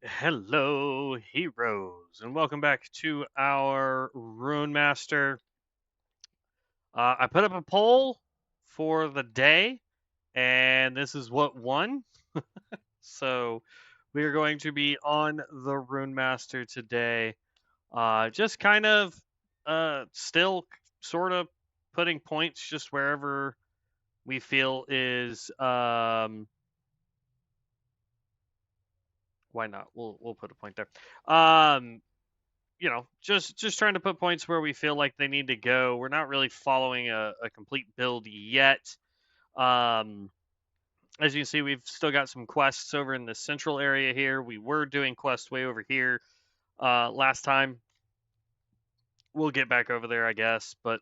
Hello, heroes, and welcome back to our Runemaster. I put up a poll for the day, and this is what won. So we are going to be on the Runemaster today. Just kind of still sort of putting points just wherever we feel is why not? We'll put a point there. Just trying to put points where we feel like they need to go. We're not really following a complete build yet. Um, as you can see, we've still got some quests over in the central area here. We were doing quests way over here last time. We'll get back over there, I guess, but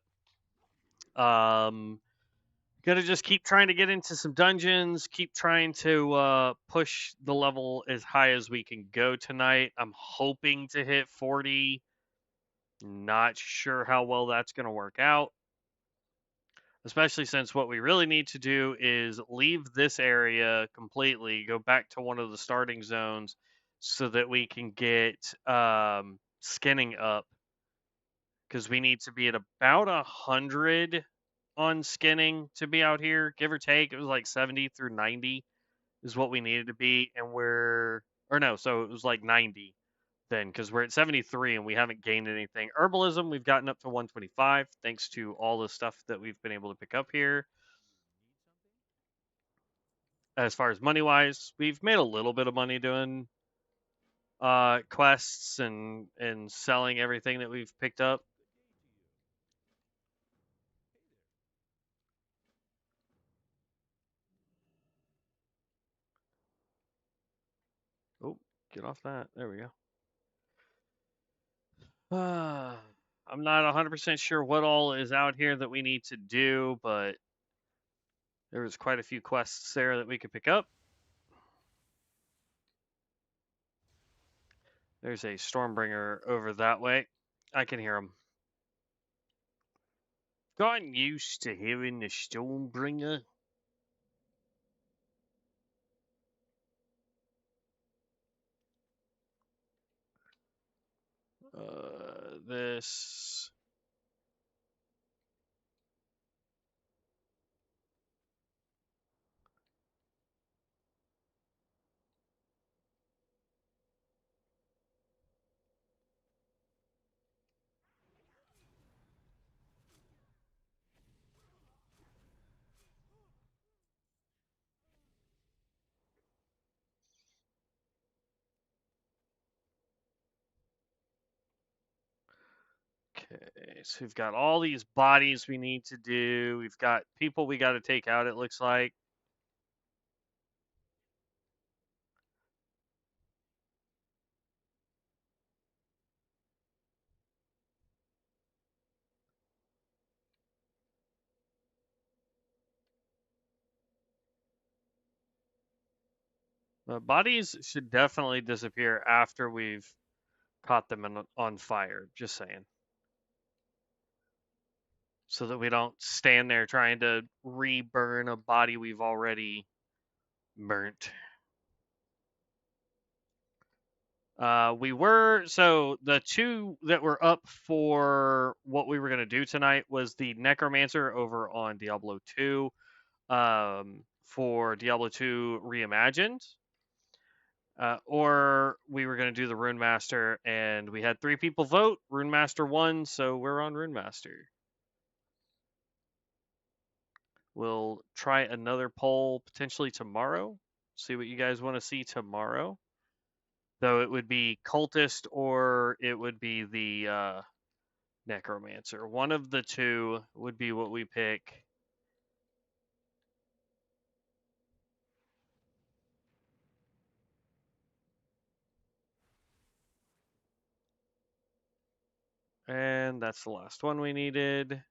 gonna just keep trying to get into some dungeons. Keep trying to push the level as high as we can go tonight. I'm hoping to hit 40. Not sure how well that's going to work out, especially since what we really need to do is leave this area completely, go back to one of the starting zones so that we can get skinning up, because we need to be at about 100 on skinning to be out here, give or take. It was like 70 through 90 is what we needed to be, and so it was like 90 then, because we're at 73 and we haven't gained anything. Herbalism, we've gotten up to 125 thanks to all the stuff that we've been able to pick up here. As far as money wise, we've made a little bit of money doing quests and selling everything that we've picked up. Oh, get off that. There we go. I'm not 100% sure what all is out here that we need to do, but there was quite a few quests there that we could pick up. There's a Stormbringer over that way. I can hear him. Gotten used to hearing the Stormbringer. This. Okay, so we've got all these bodies we need to do. We've got people we got to take out, it looks like. Bodies should definitely disappear after we've caught them on fire. Just saying. So that we don't stand there trying to re-burn a body we've already burnt. So the two that were up for what we were going to do tonight was the Necromancer over on Diablo 2, for Diablo 2 Reimagined, or we were going to do the Runemaster, and we had 3 people vote. Runemaster won, so we're on Runemaster. We'll try another poll potentially tomorrow. See what you guys want to see tomorrow. Though it would be cultist or it would be the necromancer. One of the two would be what we pick. And that's the last one we needed.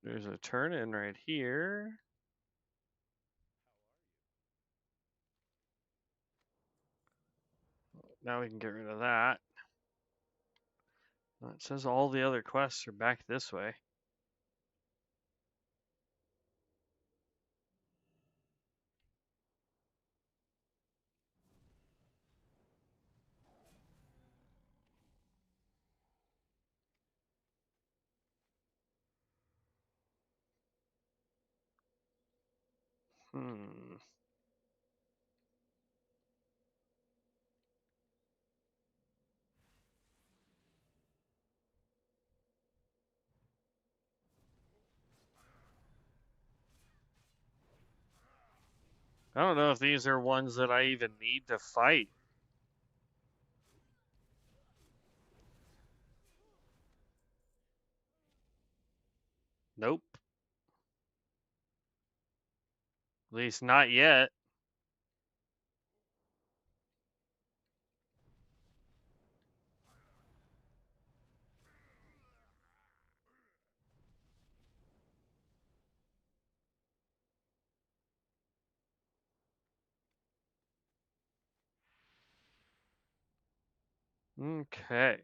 There's a turn in right here. Now we can get rid of that. It says all the other quests are back this way. Hmm. I don't know if these are ones that I even need to fight. Nope. At least not yet. Okay.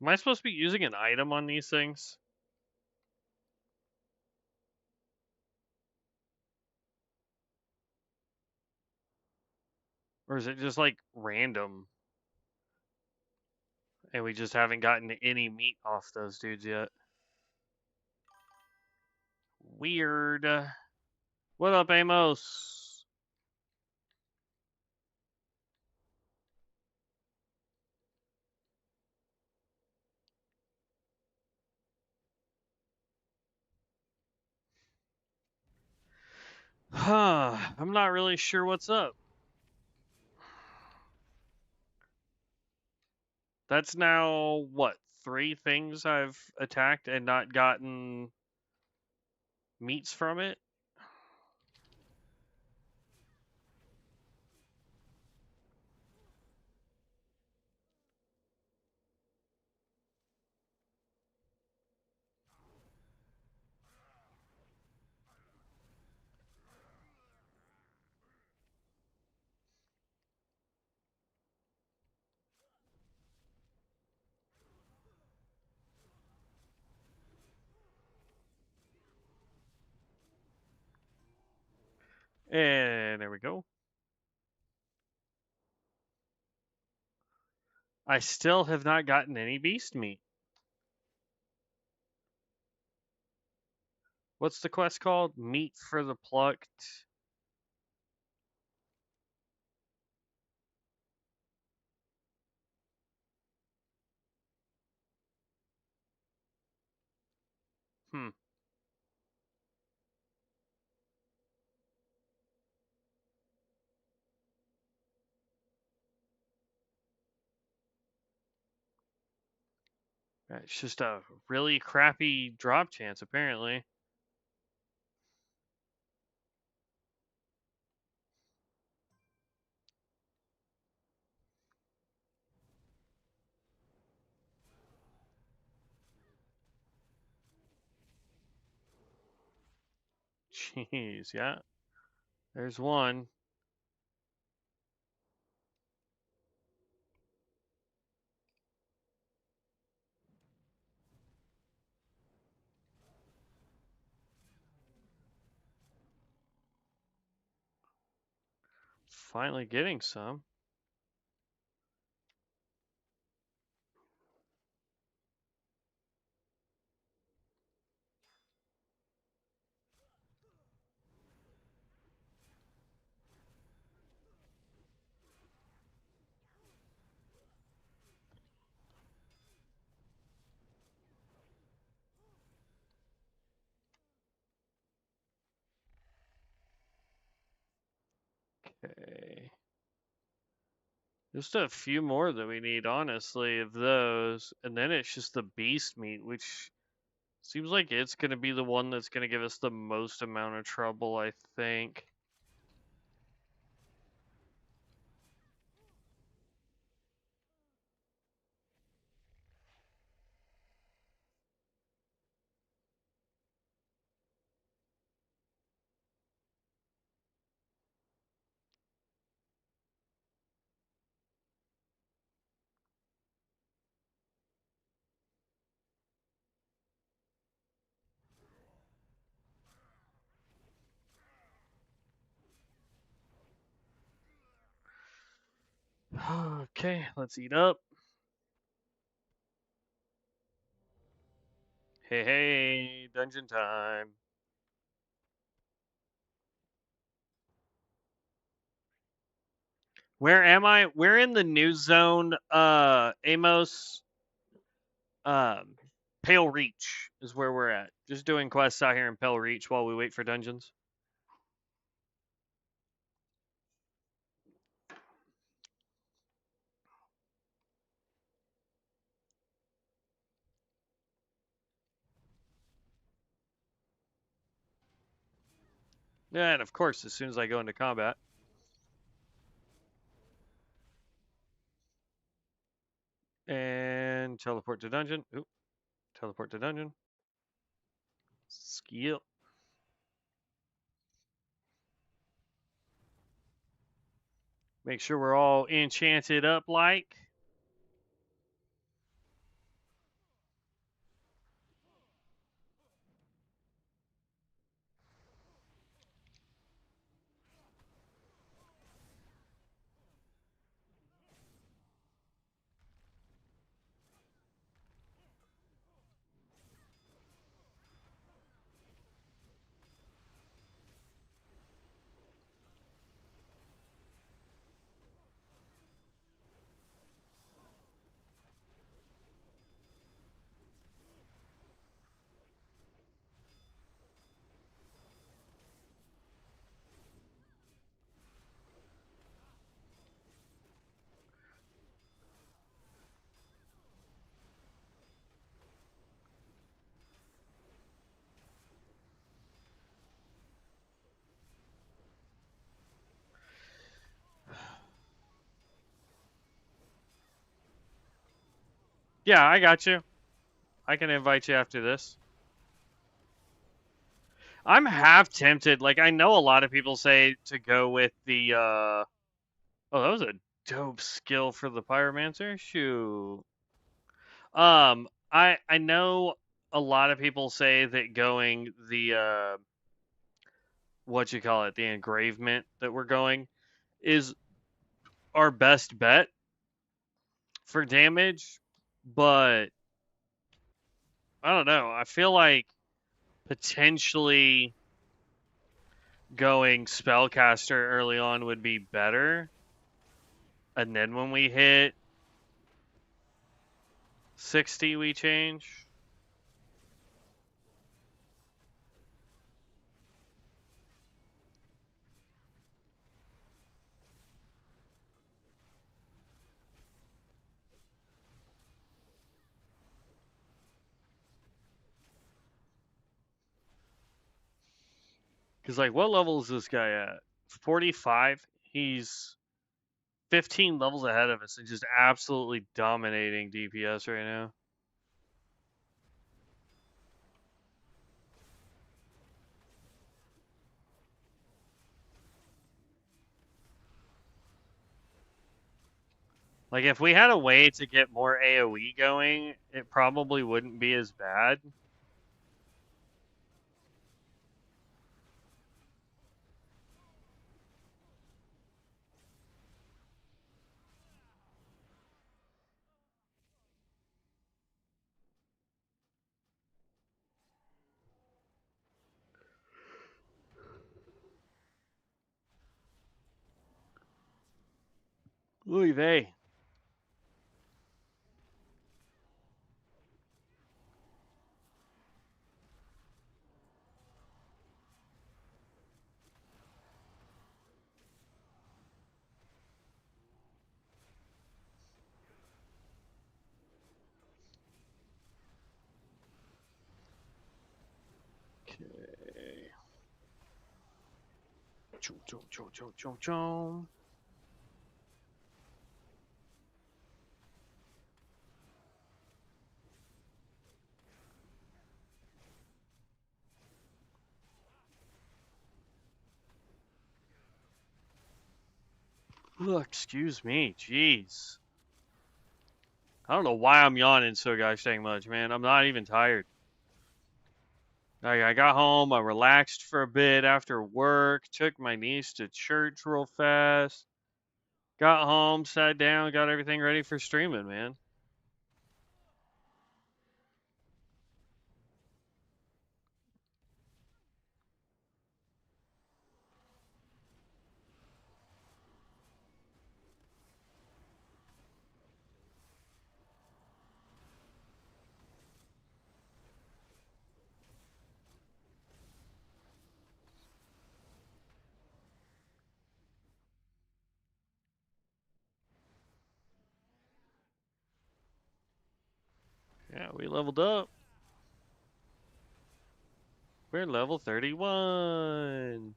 Am I supposed to be using an item on these things? Or is it just like random? And we just haven't gotten any meat off those dudes yet. Weird. What up, Amos? Huh. I'm not really sure what's up. That's now, what, 3 things I've attacked and not gotten meats from it? And there we go. I still have not gotten any beast meat. What's the quest called? Meat for the plucked. Hmm. It's just a really crappy drop chance, apparently. Jeez, yeah. There's one. Finally getting some. Okay. Just a few more that we need, honestly, of those. And then it's just the beast meat, which seems like it's going to be the one that's going to give us the most amount of trouble, I think. Okay, let's eat up. Hey, hey, dungeon time. Where am I? We're in the new zone, Amos. Pale Reach is where we're at. Just doing quests out here in Pale Reach while we wait for dungeons. Yeah, and of course, as soon as I go into combat. And teleport to dungeon. Oop, teleport to dungeon. Skip. Make sure we're all enchanted up like. Yeah, I got you. I can invite you after this. I'm half tempted. Like, I know a lot of people say to go with the, Oh, that was a dope skill for the Pyromancer. Shoot. I know a lot of people say that going the, what you call it, the engravement that we're going is our best bet for damage, but I don't know. I feel like potentially going spellcaster early on would be better. And then when we hit 60, we change. Because, like, what level is this guy at? 45? He's 15 levels ahead of us and just absolutely dominating DPS right now. Like, if we had a way to get more AoE going, it probably wouldn't be as bad. Oy vey. Okay. Choo, choo, choo, choo, choo, choo. Ugh, excuse me, jeez. I don't know why I'm yawning so gosh dang much, man. I'm not even tired. I got home, I relaxed for a bit after work, took my niece to church real fast, Got home, sat down, got everything ready for streaming, man. Yeah, we leveled up. We're level 31.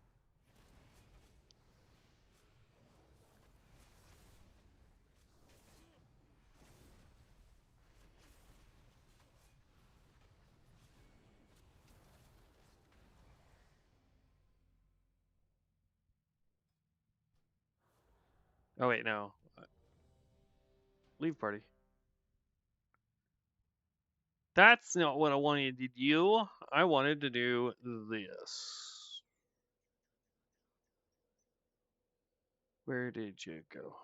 Oh, wait, no. Leave party. That's not what I wanted to do. I wanted to do this. Where did you go?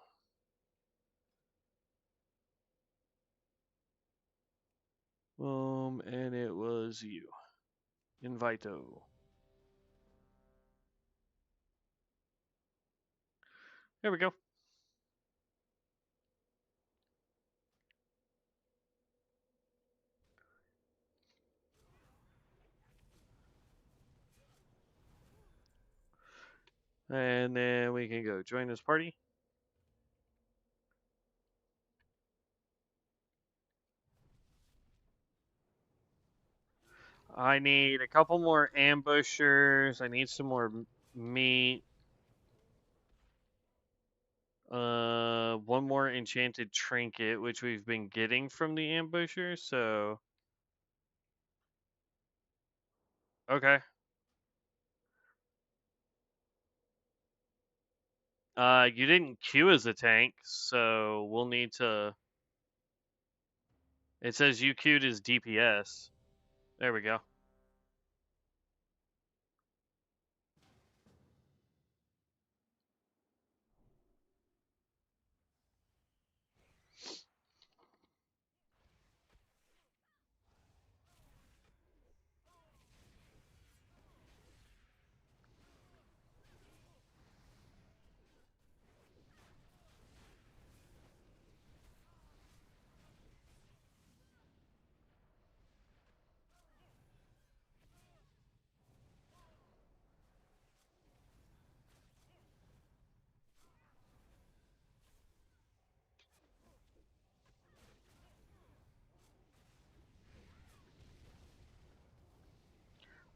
And it was you. Invito. There we go. And then we can go join this party. I need a couple more ambushers. I need some more meat. One more enchanted trinket, which we've been getting from the ambusher, so okay. You didn't queue as a tank, so we'll need to. It says you queued as DPS. There we go.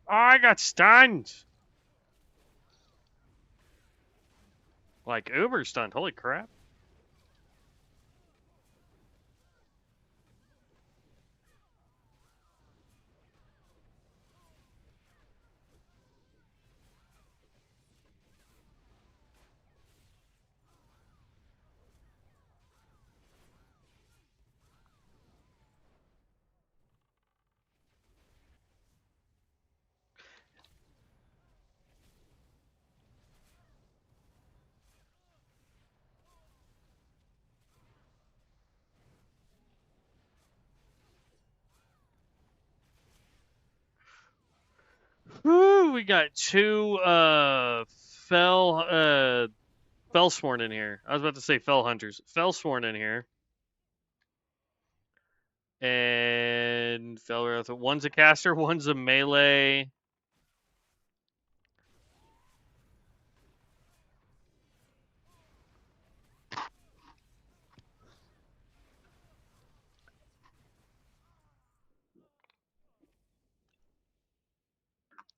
Oh, I got stunned. Like uber stunned. Holy crap. Woo, we got two Fellsworn in here. I was about to say Fell Hunters. Fellsworn in here. And one's a caster, one's a melee.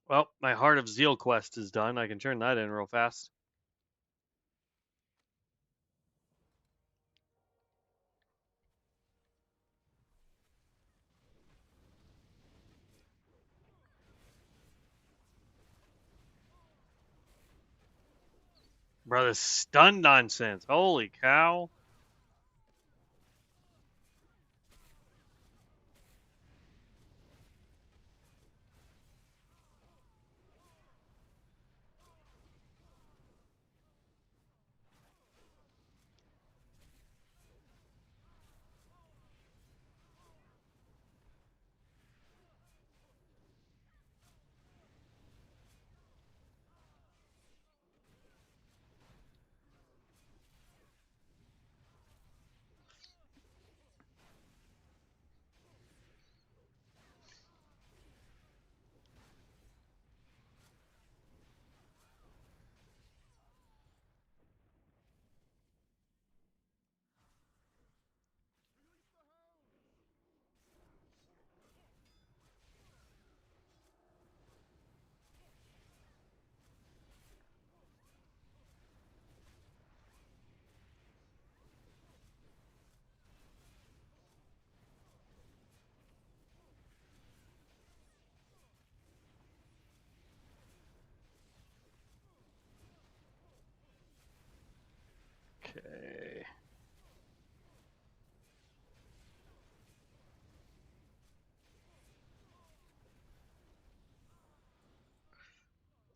Well, my Heart of Zeal quest is done. I can turn that in real fast. Bro, this stun nonsense. Holy cow.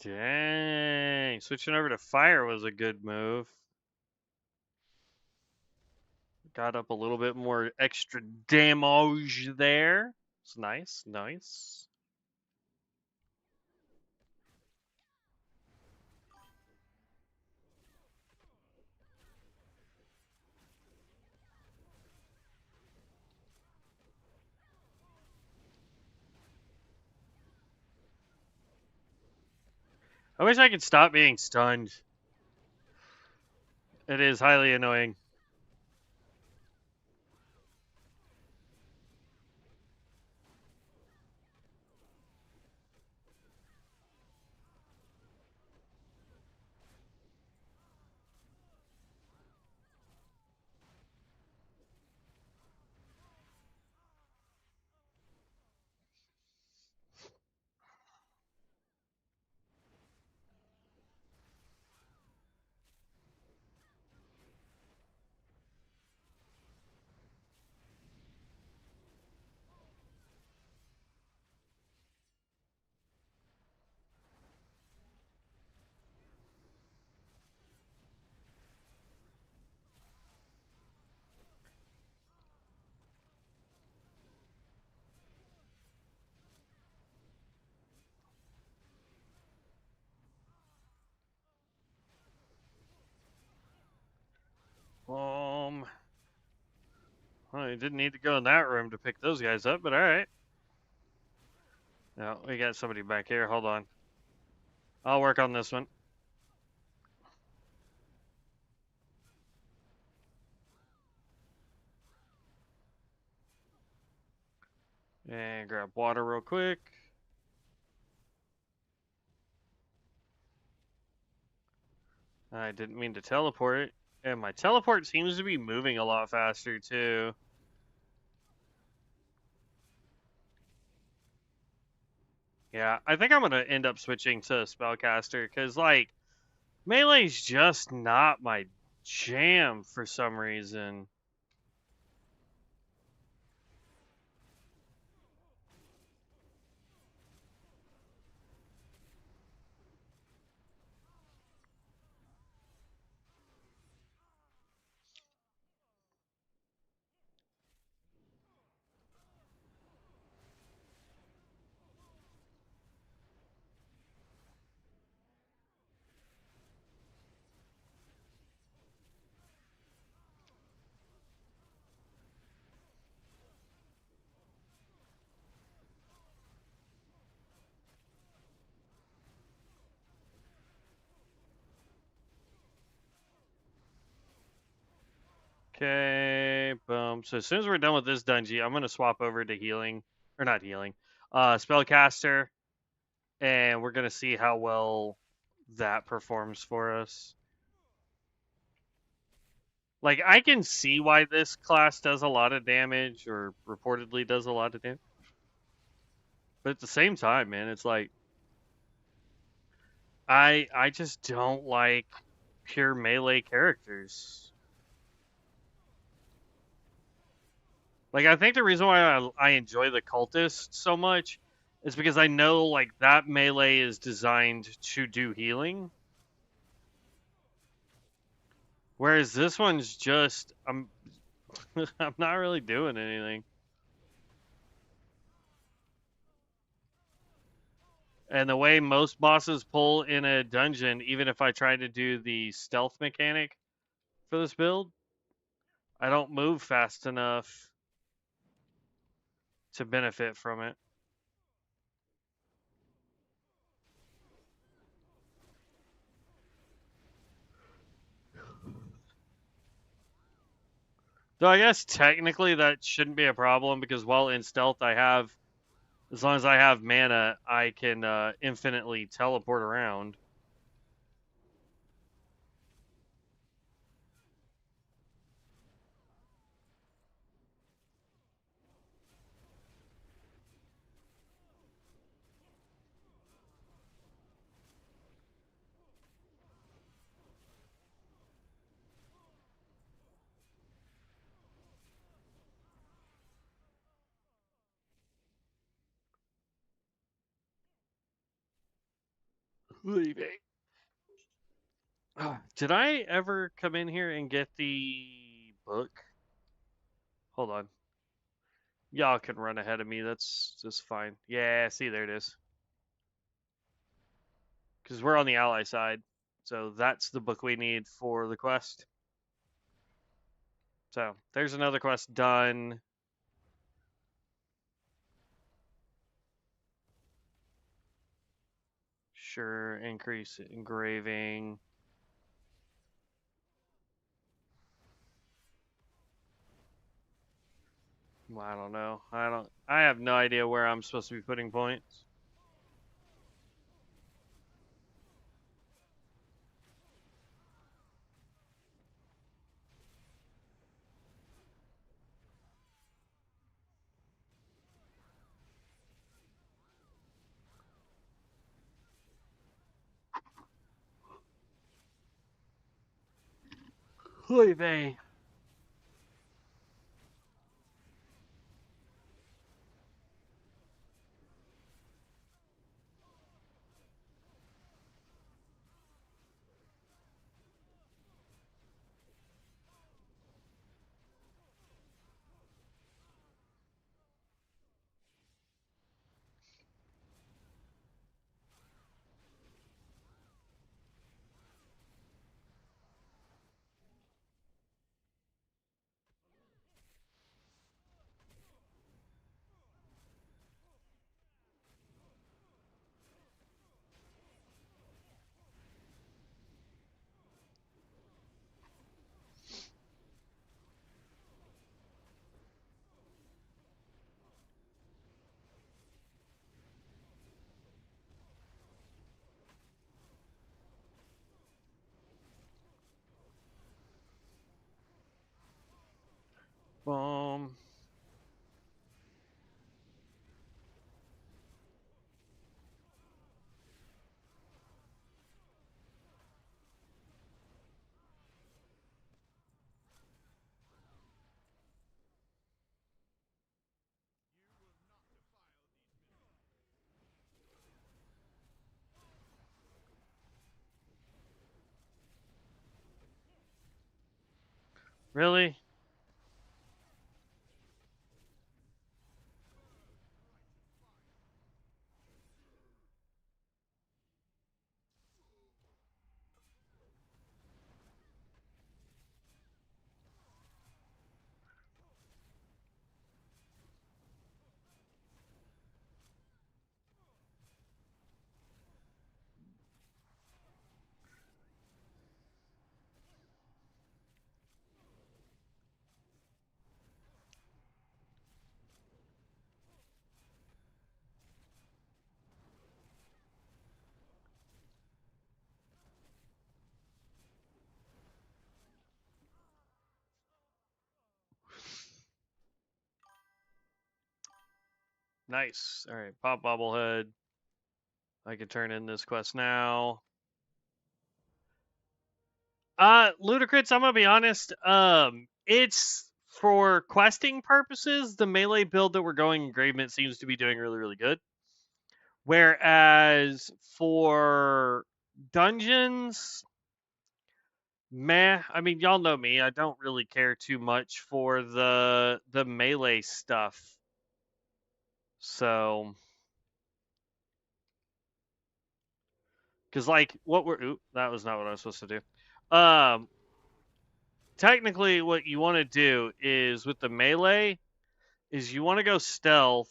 Dang. Switching over to fire was a good move. Got up a little bit more extra damage there. It's nice, nice. I wish I could stop being stunned. It is highly annoying. Well, you didn't need to go in that room to pick those guys up, but alright. Now, we got somebody back here. Hold on. I'll work on this one. And grab water real quick. I didn't mean to teleport. And my teleport seems to be moving a lot faster, too. Yeah, I think I'm going to end up switching to Spellcaster, because, like, melee's just not my jam for some reason. Okay, boom. So as soon as we're done with this dungeon, I'm going to swap over to healing. Or not healing. Spellcaster. And we're going to see how well that performs for us. Like, I can see why this class does a lot of damage, or reportedly does a lot of damage. But at the same time, man, it's like, I just don't like pure melee characters. Like, I think the reason why I enjoy the cultist so much is because I know, like, that melee is designed to do healing. Whereas this one's just, I'm not really doing anything. And the way most bosses pull in a dungeon, even if I try to do the stealth mechanic for this build, I don't move fast enough to benefit from it. Though I guess technically that shouldn't be a problem, because while in stealth as long as I have mana, I can infinitely teleport around. Leaving. Did I ever come in here and get the book? Hold on. Y'all can run ahead of me. That's just fine. Yeah, see, there it is. Because we're on the ally side. So that's the book we need for the quest. So there's another quest done. Sure, increase engraving. Well, I don't know. I have no idea where I'm supposed to be putting points. Leaving. Boom. Really? Nice. All right, pop bobblehead. I can turn in this quest now. Ludicrous, I'm gonna be honest. It's for questing purposes. The melee build that we're going engravement seems to be doing really, really good. Whereas for dungeons, meh. I mean, y'all know me. I don't really care too much for the melee stuff. So, because like what we're, oop, that was not what I was supposed to do. Technically, what you want to do is with the melee is you want to go stealth,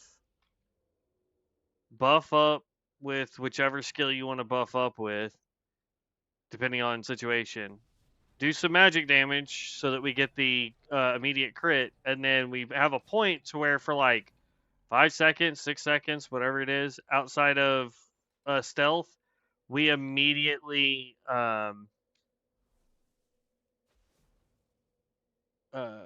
buff up with whichever skill you want to buff up with, depending on situation. Do some magic damage so that we get the immediate crit, and then we have a point to where for like 5 seconds, 6 seconds, whatever it is, outside of stealth, we immediately uh, uh,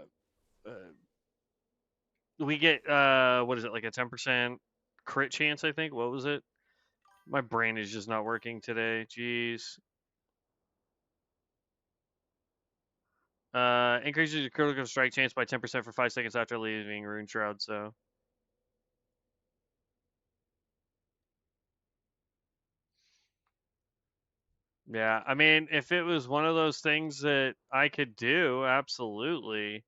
we get what is it, like a 10% crit chance? I think. What was it? My brain is just not working today. Jeez. Increases your critical strike chance by 10% for 5 seconds after leaving Rune Shroud. So Yeah, I mean, if it was one of those things that I could do, absolutely.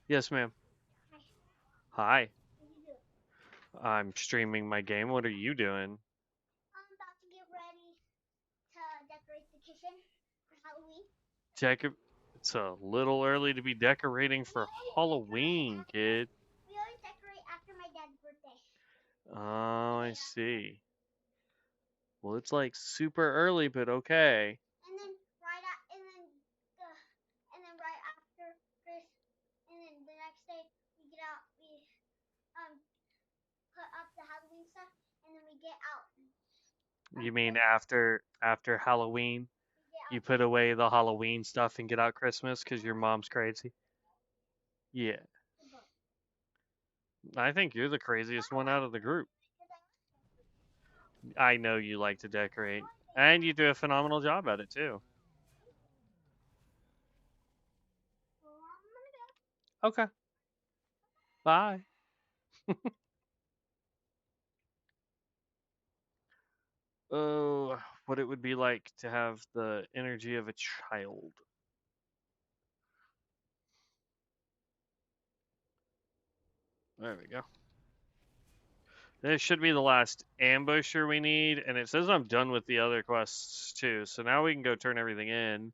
Yes, ma'am. Hi. I'm streaming my game. What are you doing? I'm about to get ready to decorate the kitchen for Halloween. It's a little early to be decorating for Halloween, kid. We always decorate after my dad's birthday. Oh, I see. Well, it's like super early, but okay. And then right at, and then right after Chris, and then the next day we get out, we put up the Halloween stuff, and then we get out. You mean after Halloween, We get you out. put away the Halloween stuff and get out Christmas because your mom's crazy? Yeah. I think you're the craziest one out of the group. I know you like to decorate, and you do a phenomenal job at it too. Okay. Bye. Oh, what it would be like to have the energy of a child. There we go. This should be the last ambusher we need, and it says I'm done with the other quests too. So now we can go turn everything in.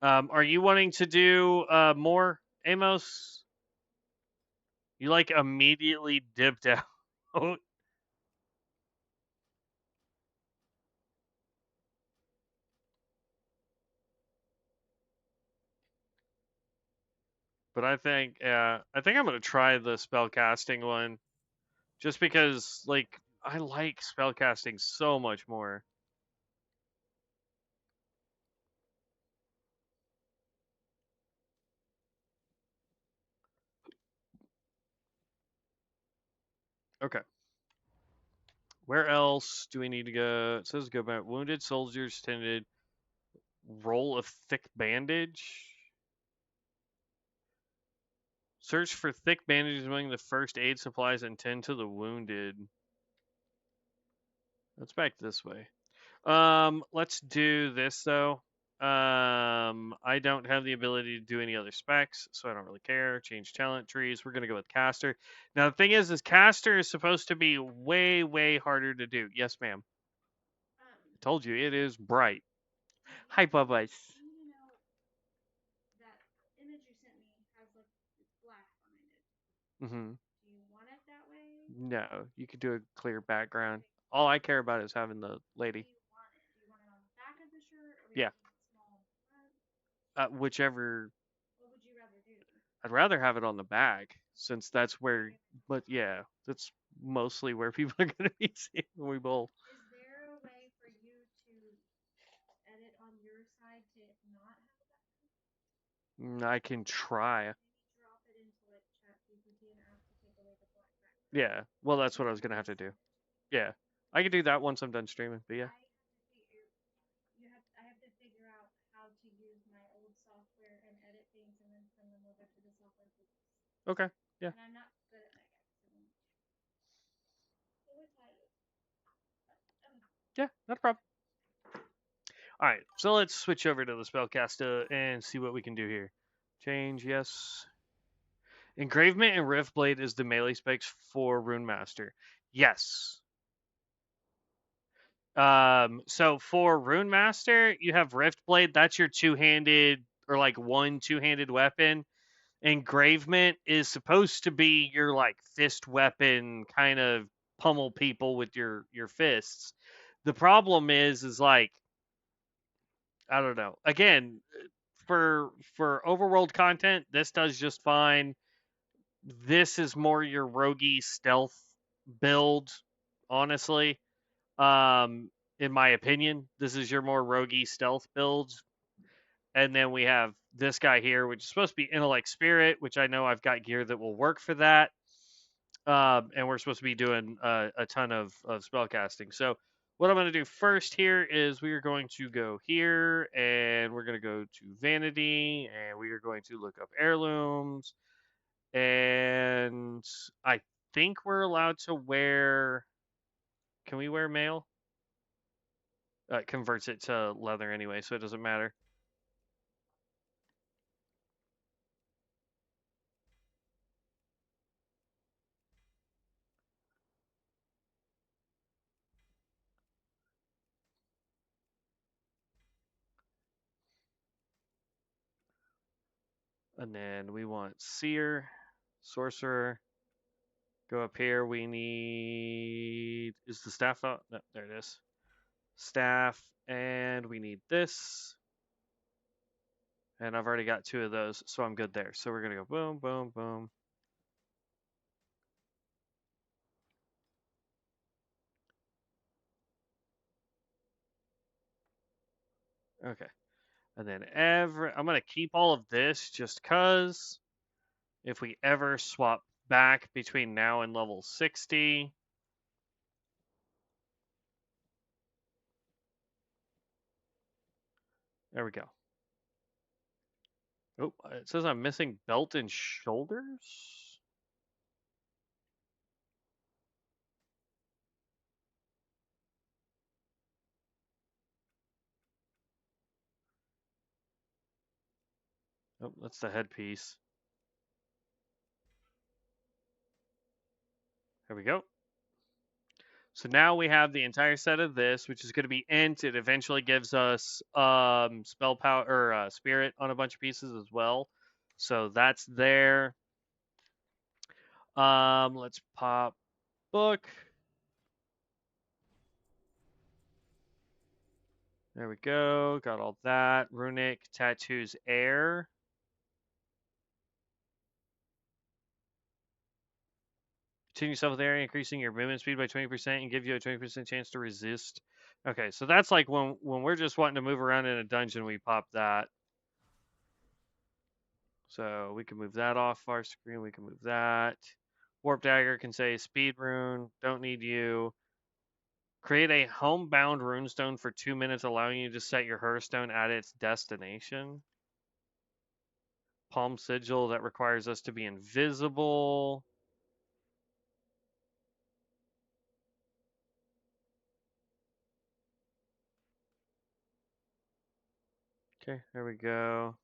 Are you wanting to do more, Amos? You like immediately dipped out. But I think I'm gonna try the spellcasting one, just because like I like spellcasting so much more. Okay. Where else do we need to go? It says go back. Wounded soldiers tended roll of thick bandage. Search for thick bandages among the first aid supplies and tend to the wounded. Let's back this way. Let's do this though. I don't have the ability to do any other specs, so I don't really care. Change talent trees. We're gonna go with caster. Now the thing is caster is supposed to be way, way harder to do. Yes, ma'am. I told you it is bright. Hi, Bubba. Mm-hmm. No, you could do a clear background. All I care about is having the lady. Yeah. Whichever. I'd rather have it on the back since that's where. But yeah, that's mostly where people are going to be seeing we bowl. I can try. Yeah. Well, that's what I was going to have to do. Yeah. I can do that once I'm done streaming. But yeah. Okay. Yeah. Yeah. Not a problem. All right. So let's switch over to the spellcaster and see what we can do here. Change. Yes. Engravement and Riftblade is the melee specs for Runemaster. Yes. So for Runemaster, you have Riftblade. That's your two-handed or like one two-handed weapon. Engravement is supposed to be your like fist weapon, kind of pummel people with your fists. The problem is like I don't know. Again, for overworld content, this does just fine. This is more your roguey stealth build, honestly. In my opinion, this is your more roguey stealth build. And then we have this guy here, which is supposed to be intellect spirit, which I know I've got gear that will work for that. And we're supposed to be doing a ton of spell casting. So what I'm going to do first here is we are going to go here and we're going to go to vanity and we are going to look up heirlooms and I think we're allowed to wear. Can we wear mail? It converts it to leather anyway, so it doesn't matter. And then we want seer, sorcerer. Go up here. We need. Is the staff out? No, there it is. Staff, and we need this. And I've already got 2 of those, so I'm good there. So we're gonna go boom, boom, boom. Okay. And then I'm gonna keep all of this just cause if we ever swap back between now and level 60. There we go. Oh, it says I'm missing belt and shoulders. Oh, that's the headpiece. There we go. So now we have the entire set of this, which is going to be int. It eventually gives us spell power or spirit on a bunch of pieces as well. So that's there. Let's pop book. There we go. Got all that. Runic tattoos air. Continue yourself with area, increasing your movement speed by 20% and give you a 20% chance to resist. Okay, so that's like when we're just wanting to move around in a dungeon, we pop that. So we can move that off our screen. We can move that. Warp Dagger can say Speed Rune, don't need you. Create a homebound runestone for 2 minutes, allowing you to set your Hearthstone at its destination. Palm Sigil, that requires us to be invisible. Okay, there we go.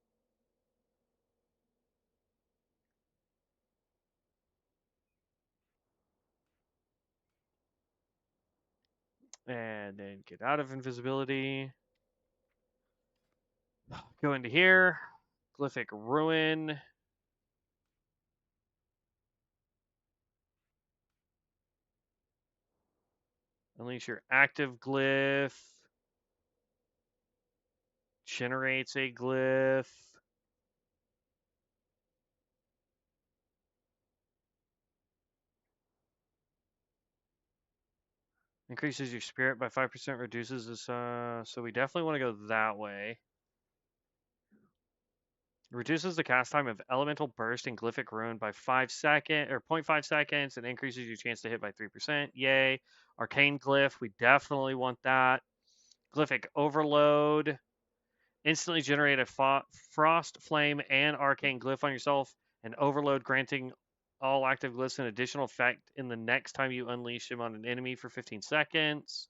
And then get out of invisibility. Go into here. Glyphic Ruin. Unleash your active glyph. Generates a glyph. Increases your spirit by 5%, reduces this, so we definitely want to go that way. Reduces the cast time of Elemental Burst and Glyphic Ruin by 5 seconds, or 0.5 seconds, and increases your chance to hit by 3%. Yay. Arcane Glyph, we definitely want that. Glyphic Overload. Instantly generate a Frost, Flame, and Arcane Glyph on yourself, and Overload, granting all active glyphs an additional effect in the next time you unleash them on an enemy for 15 seconds.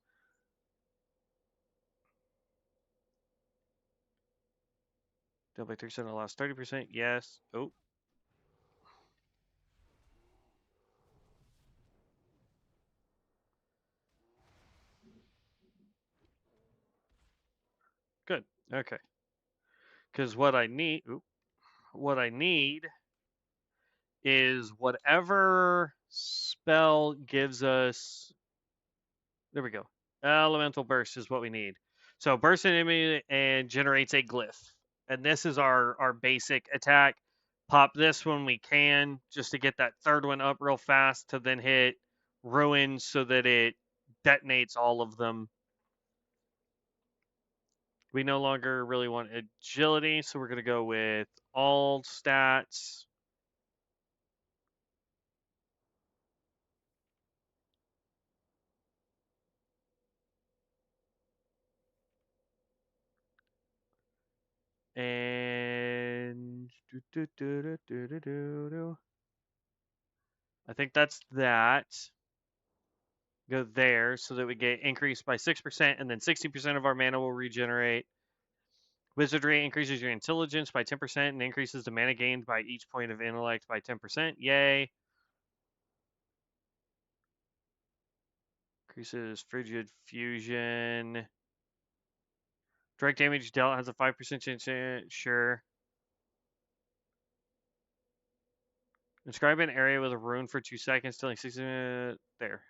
Deal by 3% allows 30%. Yes. Oh. Good. Okay. Because what I need is whatever spell gives us. There we go. Elemental Burst is what we need. So burst an enemy and generates a glyph. And this is our basic attack. Pop this when we can, just to get that third one up real fast to then hit ruin so that it detonates all of them. We no longer really want agility, so we're going to go with all stats. And I think that's that. Go there so that we get increased by 6%, and then 60% of our mana will regenerate. Wizardry increases your intelligence by 10% and increases the mana gained by each point of intellect by 10%. Yay. Increases frigid fusion. Direct damage dealt has a 5% chance. Sure. Describe an area with a rune for 2 seconds, dealing 60 minutes. There.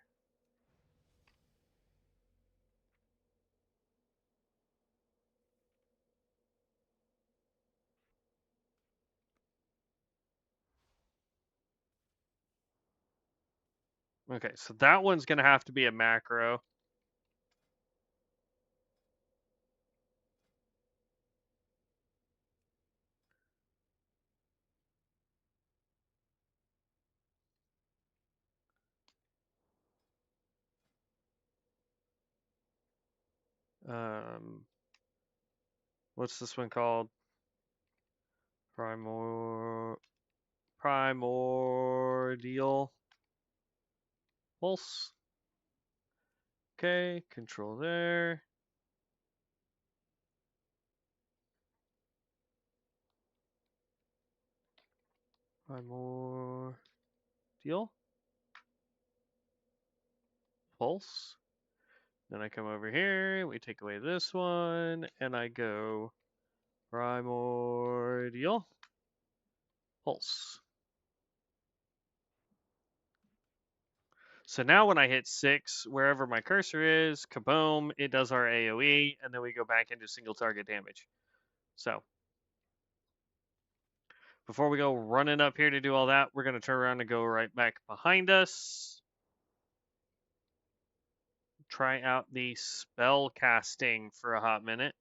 Okay, so that one's going to have to be a macro. What's this one called? Primordial pulse. Okay, control there. Primordial pulse. Then I come over here, we take away this one, and I go primordial pulse. So now when I hit 6, wherever my cursor is, kaboom, it does our AoE, and then we go back into single target damage. So before we go running up here to do all that, we're going to turn around and go right back behind us. Try out the spell casting for a hot minute.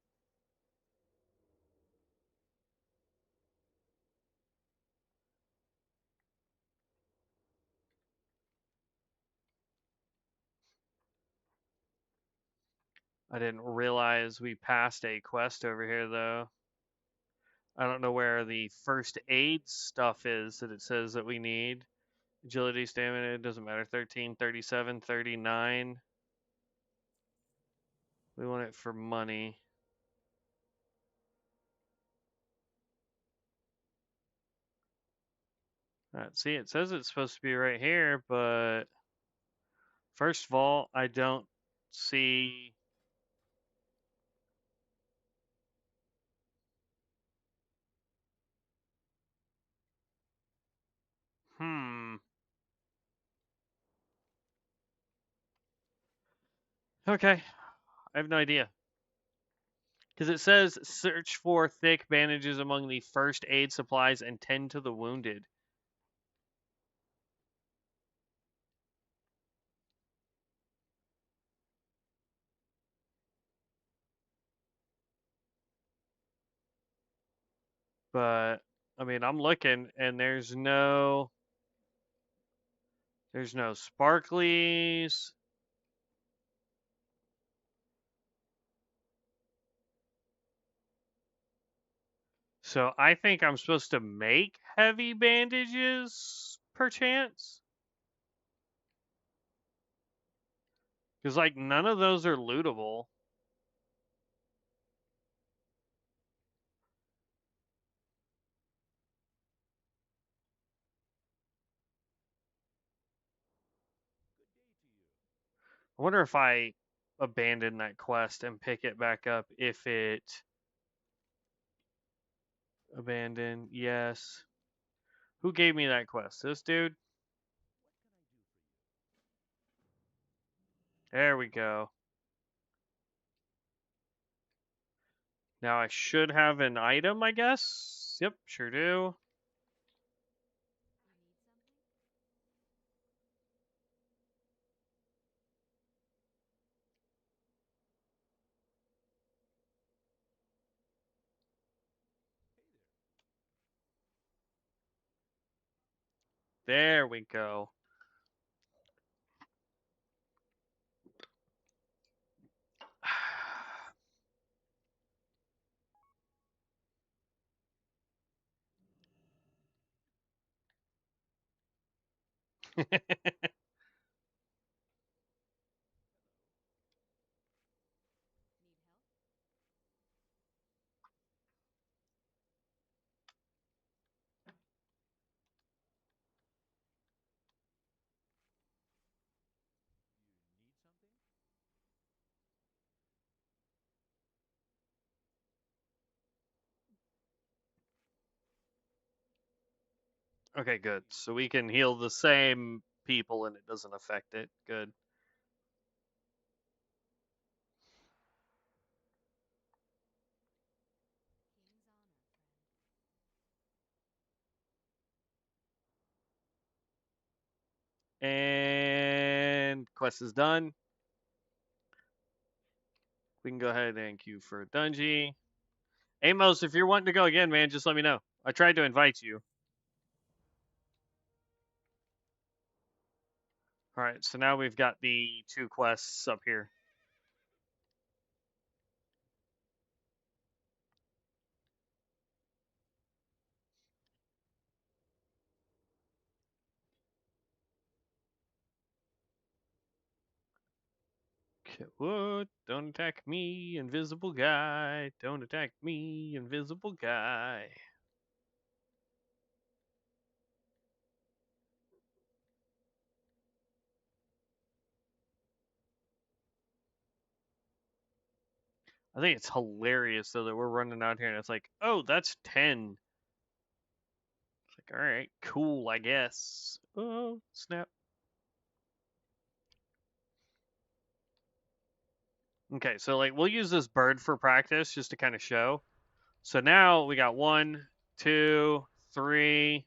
I didn't realize we passed a quest over here, though. I don't know where the first aid stuff is that it says that we need. Agility, stamina, it doesn't matter. 13, 37, 39. We want it for money. See, it says it's supposed to be right here, but first of all, I don't see. Hmm. Okay. I have no idea. Because it says search for thick bandages among the first aid supplies and tend to the wounded. But I mean, I'm looking and there's no sparklies. So I think I'm supposed to make heavy bandages, perchance. Because, like, none of those are lootable. I wonder if I abandon that quest and pick it back up if it. Abandon, yes. Who gave me that quest? This dude? There we go. Now I should have an item, I guess. Yep, sure do. There we go. Okay, good. So we can heal the same people and it doesn't affect it. Good. And quest is done. We can go ahead and queue for Dungy. Amos, if you're wanting to go again, man, just let me know. I tried to invite you. All right, so now we've got the 2 quests up here. What? Don't attack me, invisible guy. Don't attack me, invisible guy. I think it's hilarious though that we're running out here and it's like, oh, that's 10. It's like, all right, cool, I guess. Oh, snap. Okay, so like we'll use this bird for practice just to kind of show. So now we got 1, 2, 3,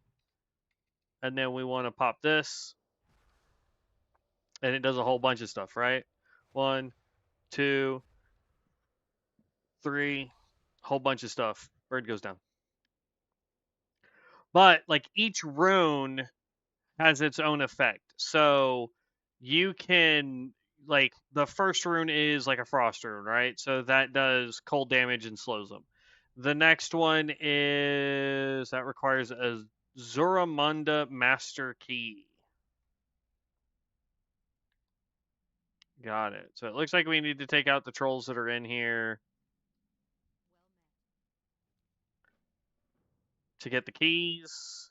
and then we want to pop this, and it does a whole bunch of stuff, right? 1, 2, 3, whole bunch of stuff. Bird goes down. But like each rune has its own effect. So you can like the first rune is like a frost rune, right? So that does cold damage and slows them. The next one is that requires a Zuramunda Master Key. Got it. So it looks like we need to take out the trolls that are in here to get the keys.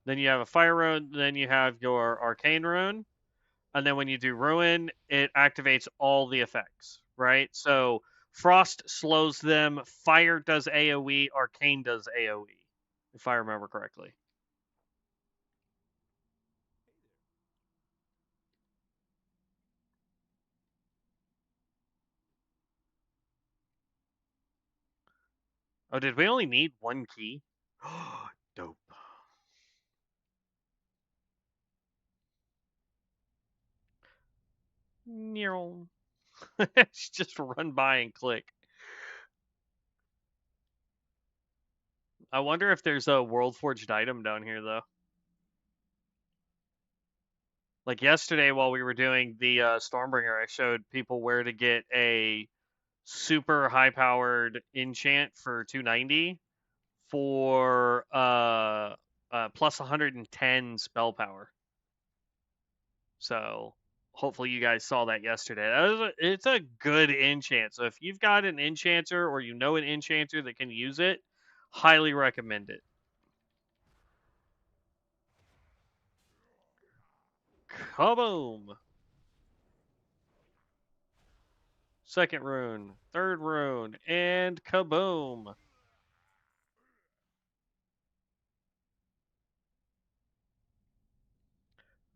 Then you have a fire rune. Then you have your arcane rune. And then when you do ruin, it activates all the effects, right? So frost slows them, fire does AoE, arcane does AoE, if I remember correctly. Oh, did we only need 1 key? Dope. Just run by and click. I wonder if there's a world forged item down here though. Like yesterday while we were doing the Stormbringer, I showed people where to get a super high powered enchant for 290 for plus 110 spell power. So hopefully you guys saw that yesterday. It's a good enchant. So if you've got an enchanter or you know an enchanter that can use it, highly recommend it. Kaboom! Second rune, third rune, and kaboom!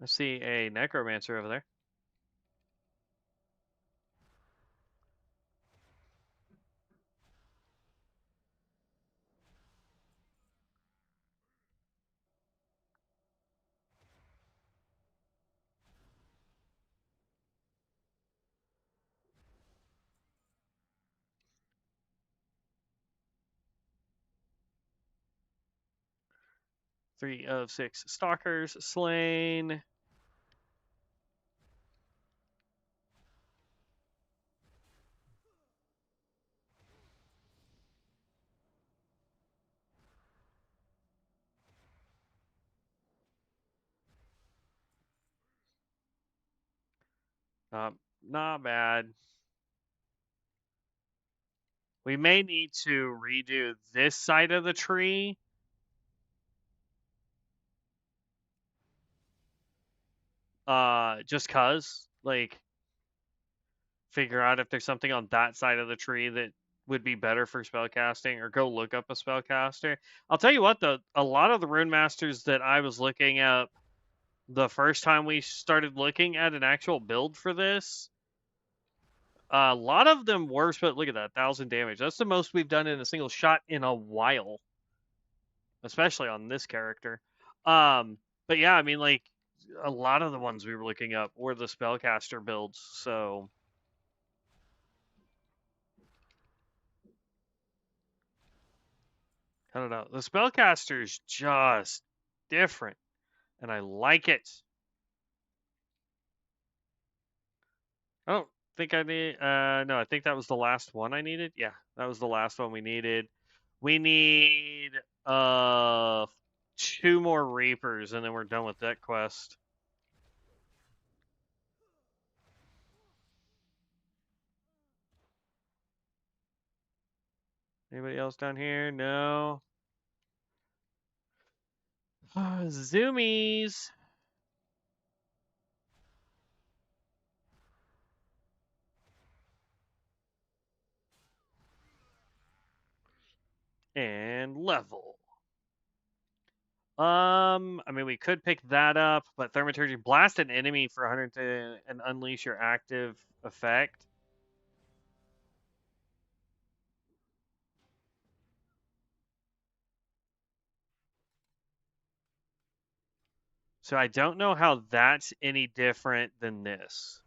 I see a necromancer over there. Three of 6 stalkers slain. Not bad. We may need to redo this side of the tree. Just cause, like, figure out if there's something on that side of the tree that would be better for spellcasting, or go look up a spellcaster. I'll tell you what, though, a lot of the rune masters that I was looking up the first time we started looking at an actual build for this, a lot of them were. But look at that, 1,000 damage. That's the most we've done in a single shot in a while, especially on this character. But yeah, I mean, like, a lot of the ones we were looking up were the spellcaster builds. So I don't know. The spellcaster is just different, and I like it. I don't think I need. No, I think that was the last one I needed. Yeah, that was the last one we needed. We need uh 2 more Reapers, and then we're done with that quest. Anybody else down here? No. Zoomies. And level. I mean, we could pick that up, but Thaumaturgy, blast an enemy for 100 and unleash your active effect. So I don't know how that's any different than this.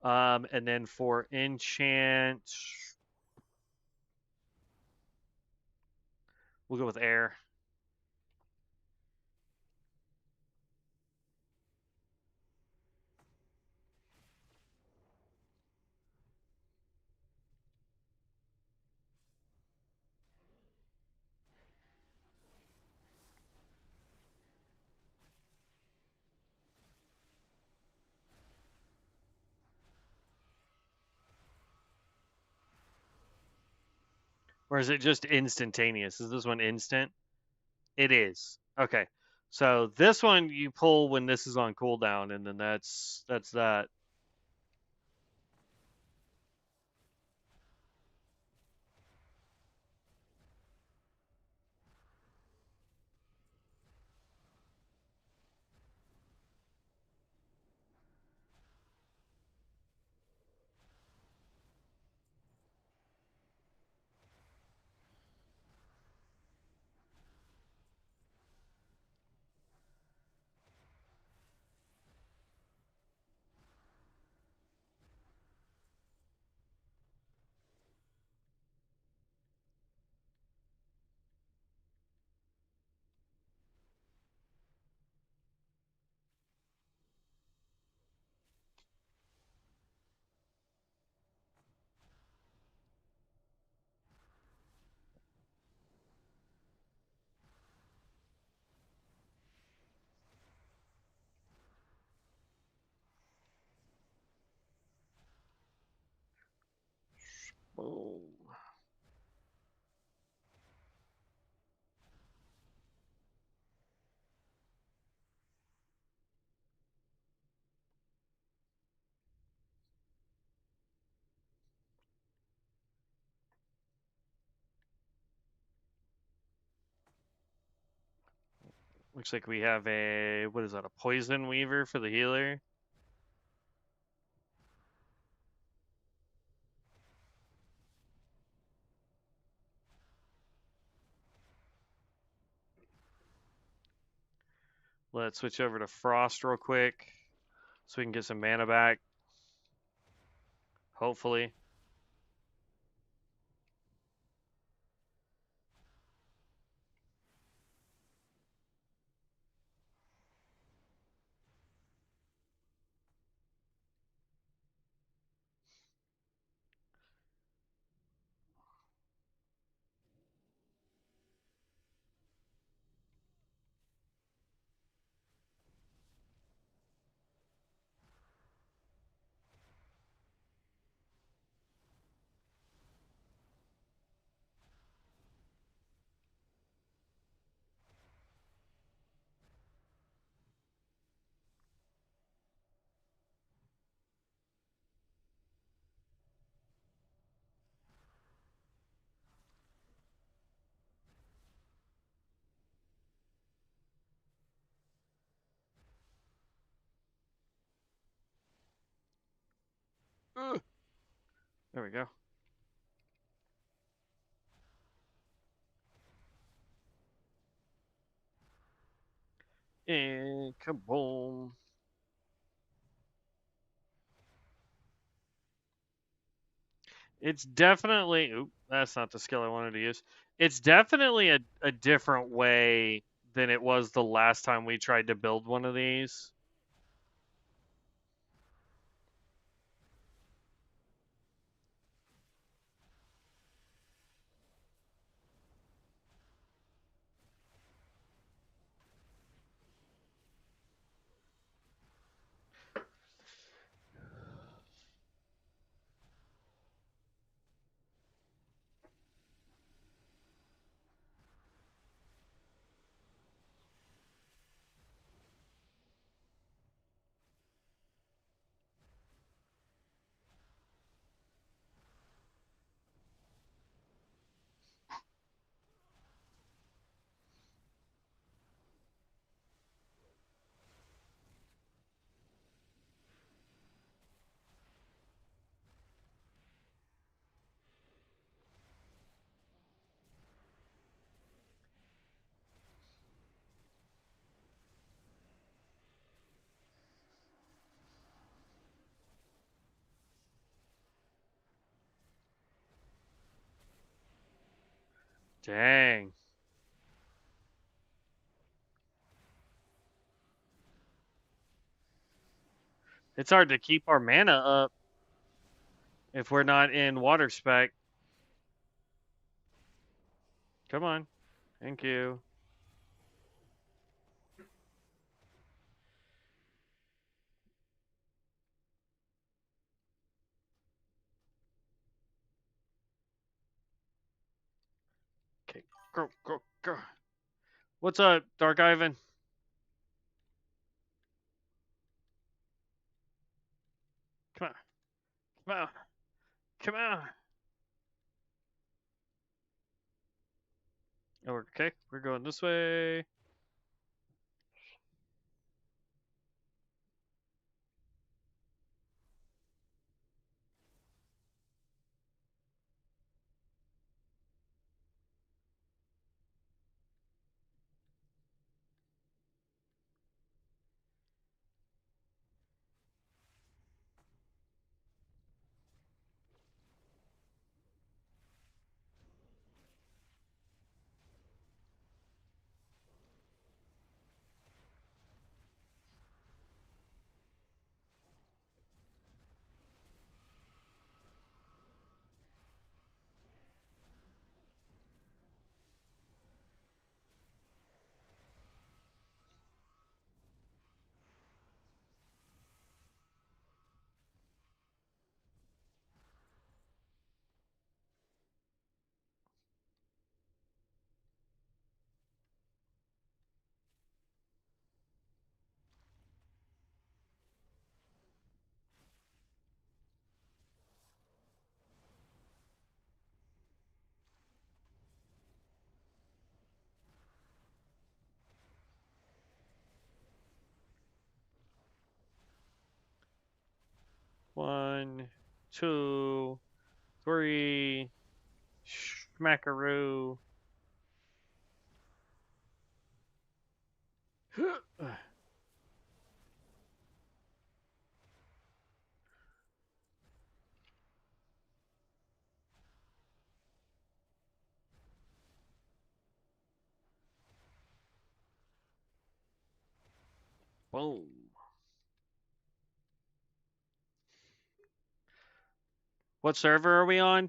And then for enchant, we'll go with air. Or is it just instantaneous? Is this one instant? It is. Okay. So this one you pull when this is on cooldown, and then that's that. Boom. Looks like we have a, what is that, a poison weaver for the healer. Let's switch over to frost real quick so we can get some mana back. Hopefully. There we go. And kaboom. It's definitely. Oop, that's not the skill I wanted to use. It's definitely a different way than it was the last time we tried to build one of these. Dang. It's hard to keep our mana up if we're not in water spec. Come on. Thank you. Okay. Go, go, go. What's up, Dark Ivan? Come on. Come on. Come on. Oh, okay. We're going this way. One, two, three. Smackaroo. Boom. What server are we on?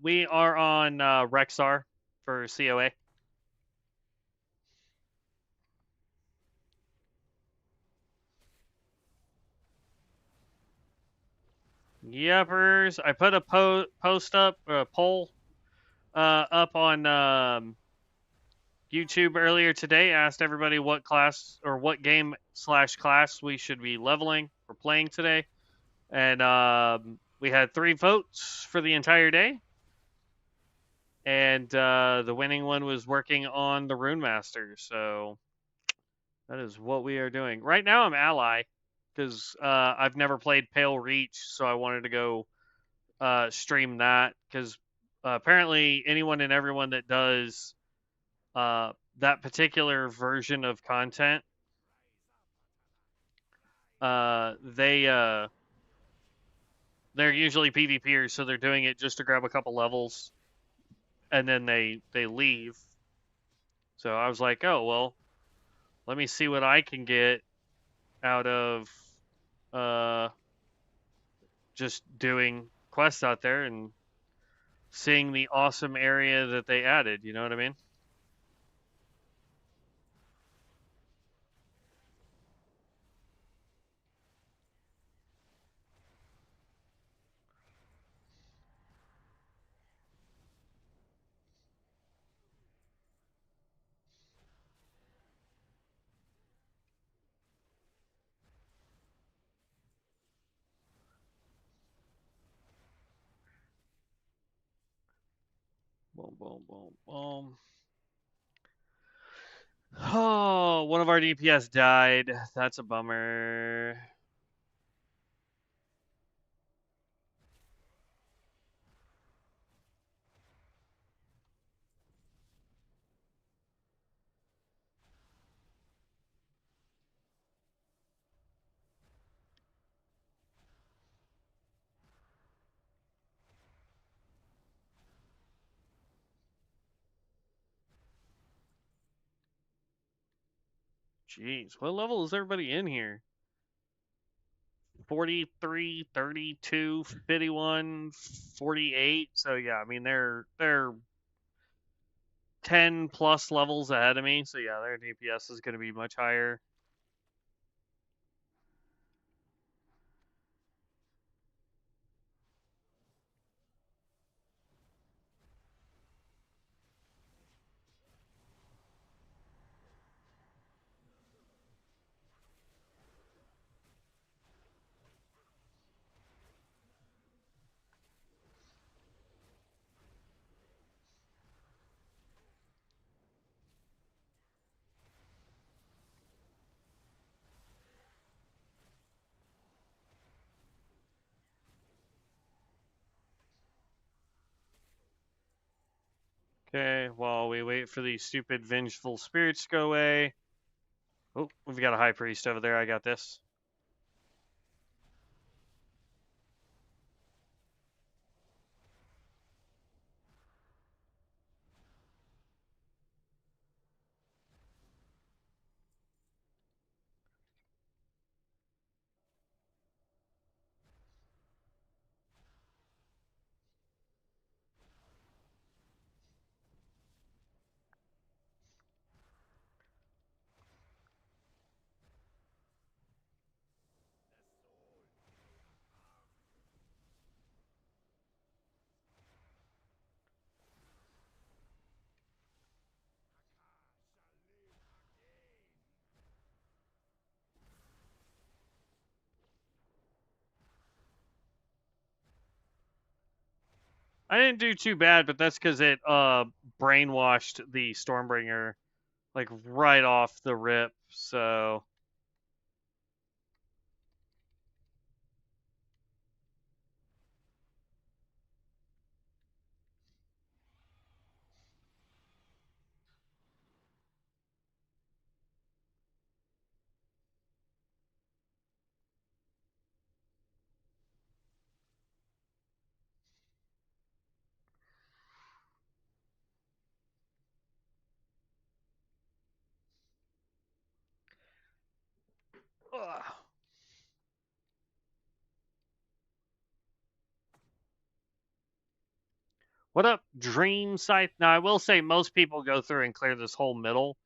We are on Rexxar for COA. Yepers. I put a post up, a poll up on YouTube earlier today. Asked everybody what class or what game / class we should be leveling or playing today, and we had 3 votes for the entire day. And the winning one was working on the Runemaster. So that is what we are doing right now. I'm ally because I've never played Pale Reach, so I wanted to go stream that because apparently anyone and everyone that does that particular version of content, they're usually PvPers, so they're doing it just to grab a couple levels, and then they leave. So I was like, oh well, let me see what I can get out of uh, just doing quests out there and seeing the awesome area that they added. You know what I mean? Boom, boom, boom, boom. Oh, one of our DPS died. That's a bummer. Jeez, what level is everybody in here? 43, 32, 51, 48. So yeah, I mean they're 10 plus levels ahead of me. So yeah, their DPS is going to be much higher. Okay, while we wait for these stupid vengeful spirits to go away. Oh, we've got a high priest over there. I got this. I didn't do too bad, but that's because it brainwashed the Stormbringer like right off the rip. So ugh. What up, Dream Scythe? Now I will say most people go through and clear this whole middle.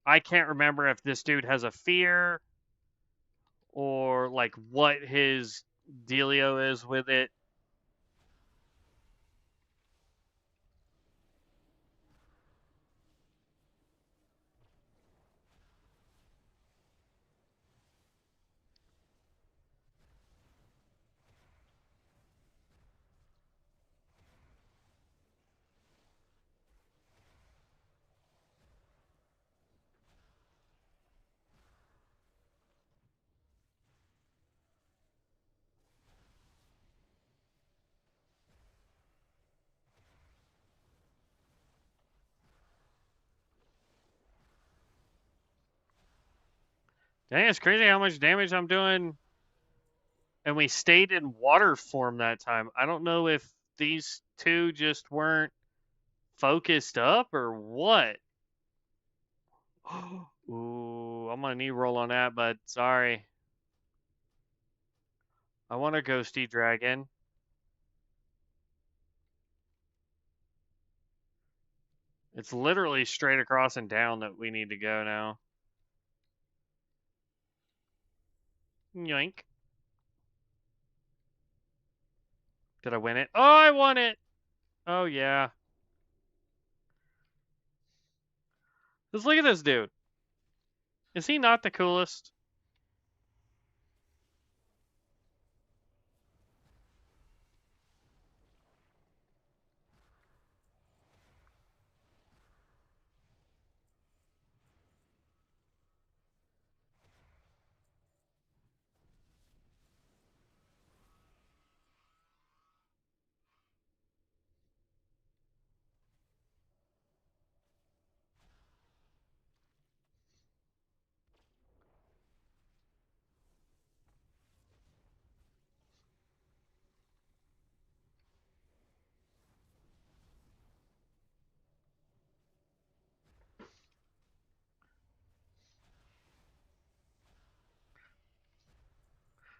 I can't remember if this dude has a fear or like what his dealio is with it. Dang, it's crazy how much damage I'm doing. And we stayed in water form that time. I don't know if these two just weren't focused up or what. Ooh, I'm gonna need roll on that, but sorry. I want a ghosty dragon. It's literally straight across and down that we need to go now. Yoink. Did I win it? Oh, I won it! Oh, yeah. Just look at this dude. Is he not the coolest?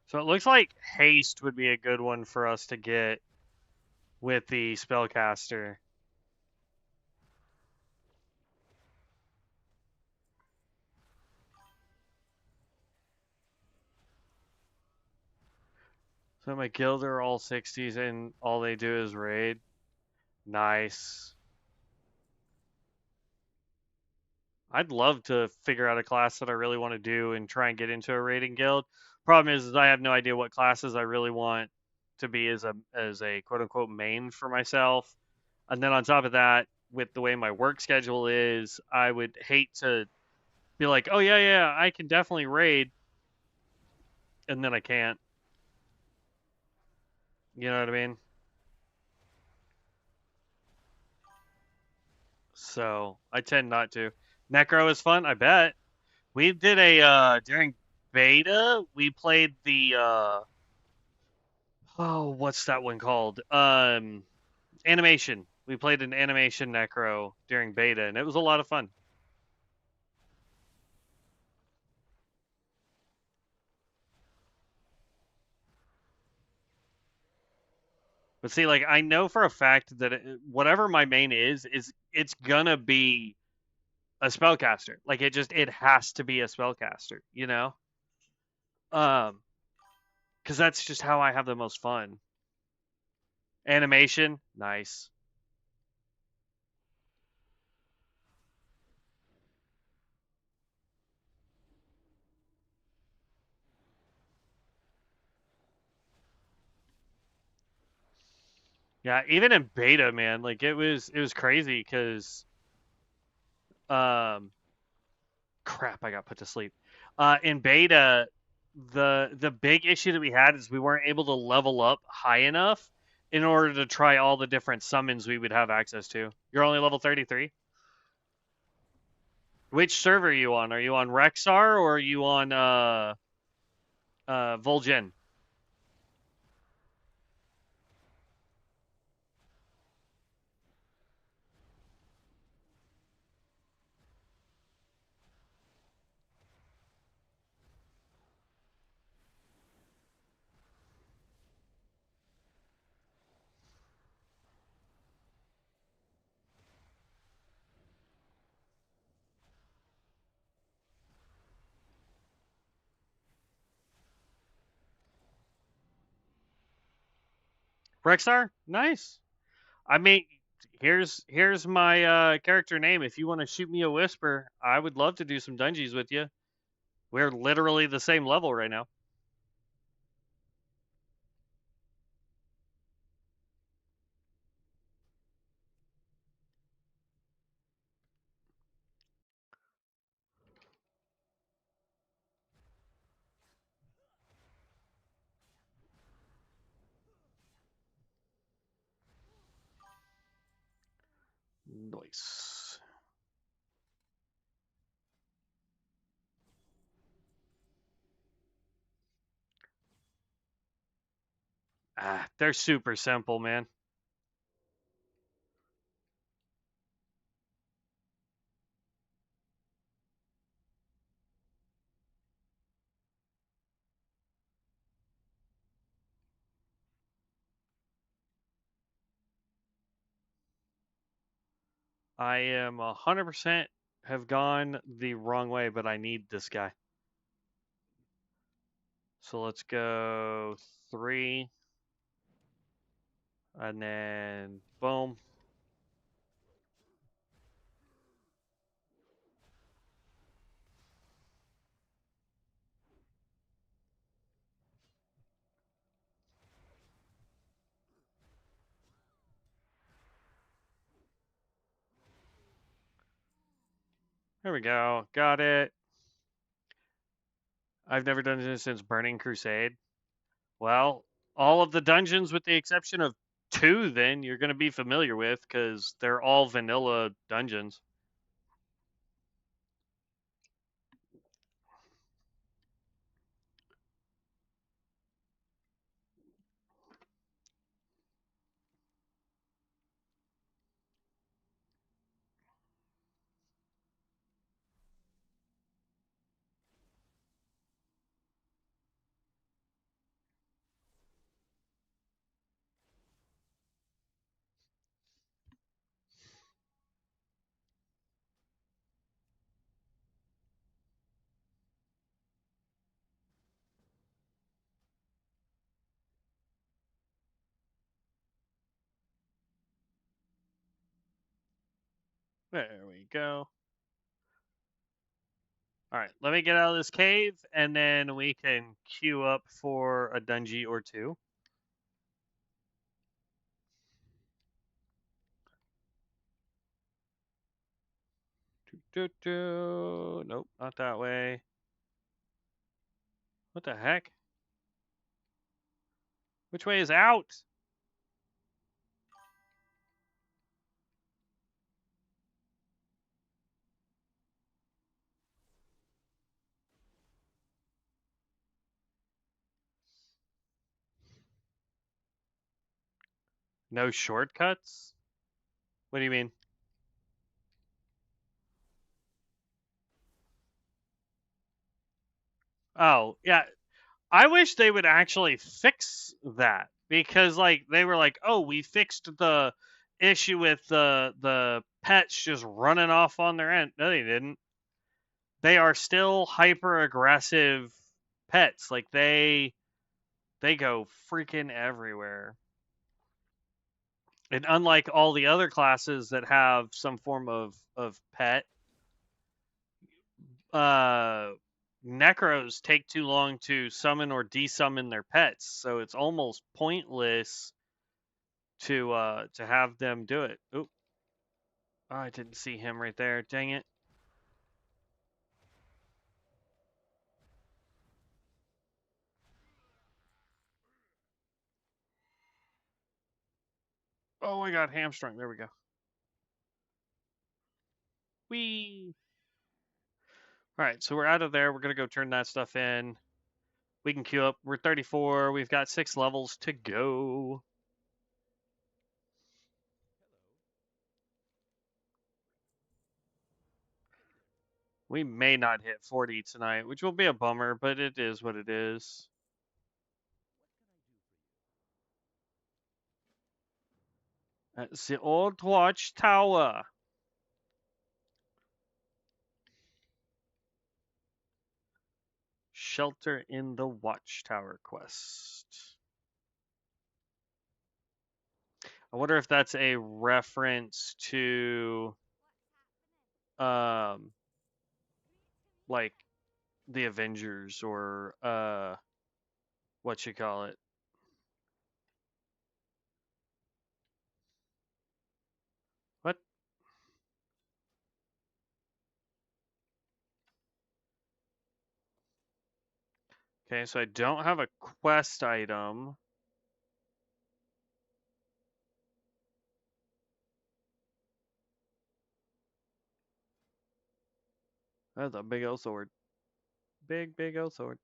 So it looks like haste would be a good one for us to get with the spellcaster. So my guild are all 60s and all they do is raid. Nice. I'd love to figure out a class that I really want to do and try and get into a raiding guild. Problem is I have no idea what classes I really want to be as a quote unquote main for myself. And then on top of that, with the way my work schedule is, I would hate to be like, oh yeah, I can definitely raid, and then I can't. You know what I mean? So I tend not to. Necro is fun, I bet. We did a during beta, we played the oh, what's that one called? Animation. We played an animation necro during beta, and it was a lot of fun. But see, like I know for a fact that whatever my main is it's gonna be a spellcaster. Like it has to be a spellcaster, you know? Because that's just how I have the most fun. Animation, nice. Yeah, even in beta, man, like it was crazy because um crap, I got put to sleep. In beta, the big issue that we had is we weren't able to level up high enough in order to try all the different summons we would have access to. You're only level 33. Which server are you on? Are you on Rexxar or are you on Vol'jin? Rexxar? Nice. I mean, here's my character name. If you want to shoot me a whisper, I would love to do some dungeons with you. We're literally the same level right now. Nice. They're super simple, man. I am 100% have gone the wrong way, but I need this guy. So let's go 3. And then boom. There we go. Got it. I've never done this since Burning Crusade. Well, all of the dungeons with the exception of 2 then you're going to be familiar with because they're all vanilla dungeons. There we go. All right, let me get out of this cave and then we can queue up for a dungeon or 2. Nope, not that way. What the heck? Which way is out? No shortcuts? What do you mean? Oh, yeah. I wish they would actually fix that because like they were like, "Oh, we fixed the issue with the pets just running off on their end." No, they didn't. They are still hyper aggressive pets. Like they go freaking everywhere. And unlike all the other classes that have some form of pet, uh necros take too long to summon or desummon their pets, so it's almost pointless to have them do it. Oop. Oh, I didn't see him right there. Dang it. Oh, I got hamstrung. There we go. Whee. All right, so we're out of there. We're gonna go turn that stuff in. We can queue up. We're 34. We've got 6 levels to go. We may not hit 40 tonight, which will be a bummer, but it is what it is. That's the old watchtower. Shelter in the Watchtower quest. I wonder if that's a reference to um like the Avengers or what you call it. What? Okay, so I don't have a quest item. That's a big old sword. Big old sword.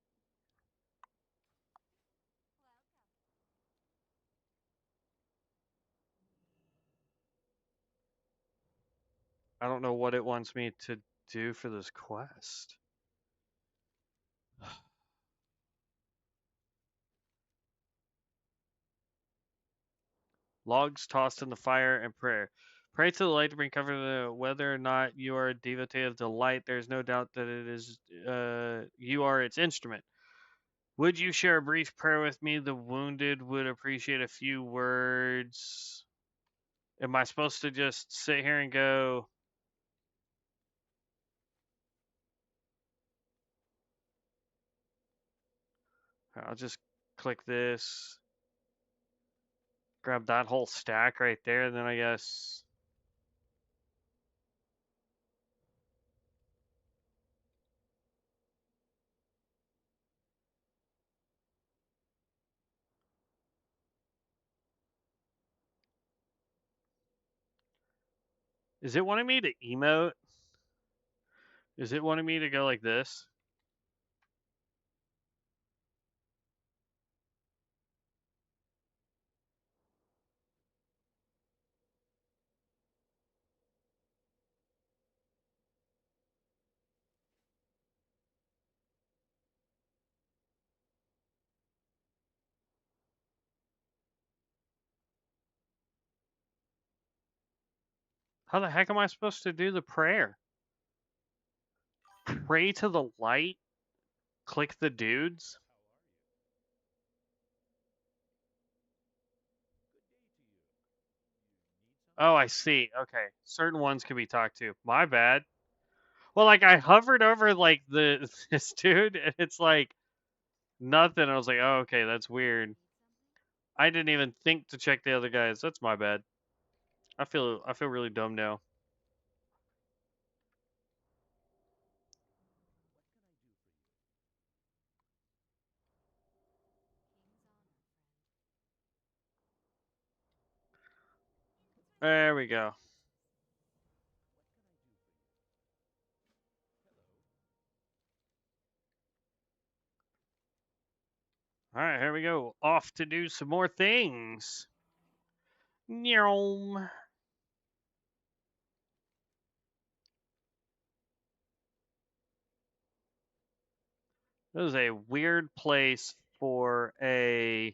I don't know what it wants me to do for this quest. Logs tossed in the fire and prayer. Pray to the light to bring comfort to the whether or not you are a devotee of the light. There's no doubt that it is you are its instrument. Would you share a brief prayer with me? The wounded would appreciate a few words. Am I supposed to just sit here and go? I'll just click this, grab that whole stack right there, and then I guess. Is it wanting me to emote? Is it wanting me to go like this? How the heck am I supposed to do the prayer? Pray to the light? Click the dudes? Oh, I see. Okay. Certain ones can be talked to. My bad. Well, like I hovered over like the this dude and it's like nothing. I was like, "Oh, okay, that's weird." I didn't even think to check the other guys. That's my bad. I feel really dumb now. There we go. All right, here we go. Off to do some more things. Nyom. This is a weird place for a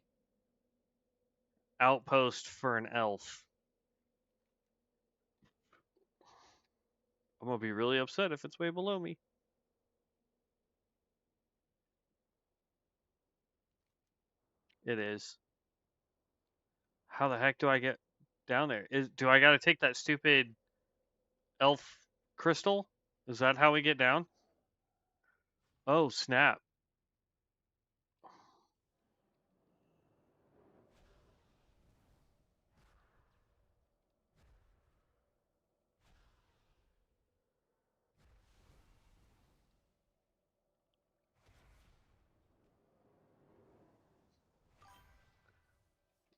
outpost for an elf. I'm gonna be really upset if it's way below me. It is. How the heck do I get down there? Do I gotta take that stupid elf crystal? Is that how we get down? Oh snap!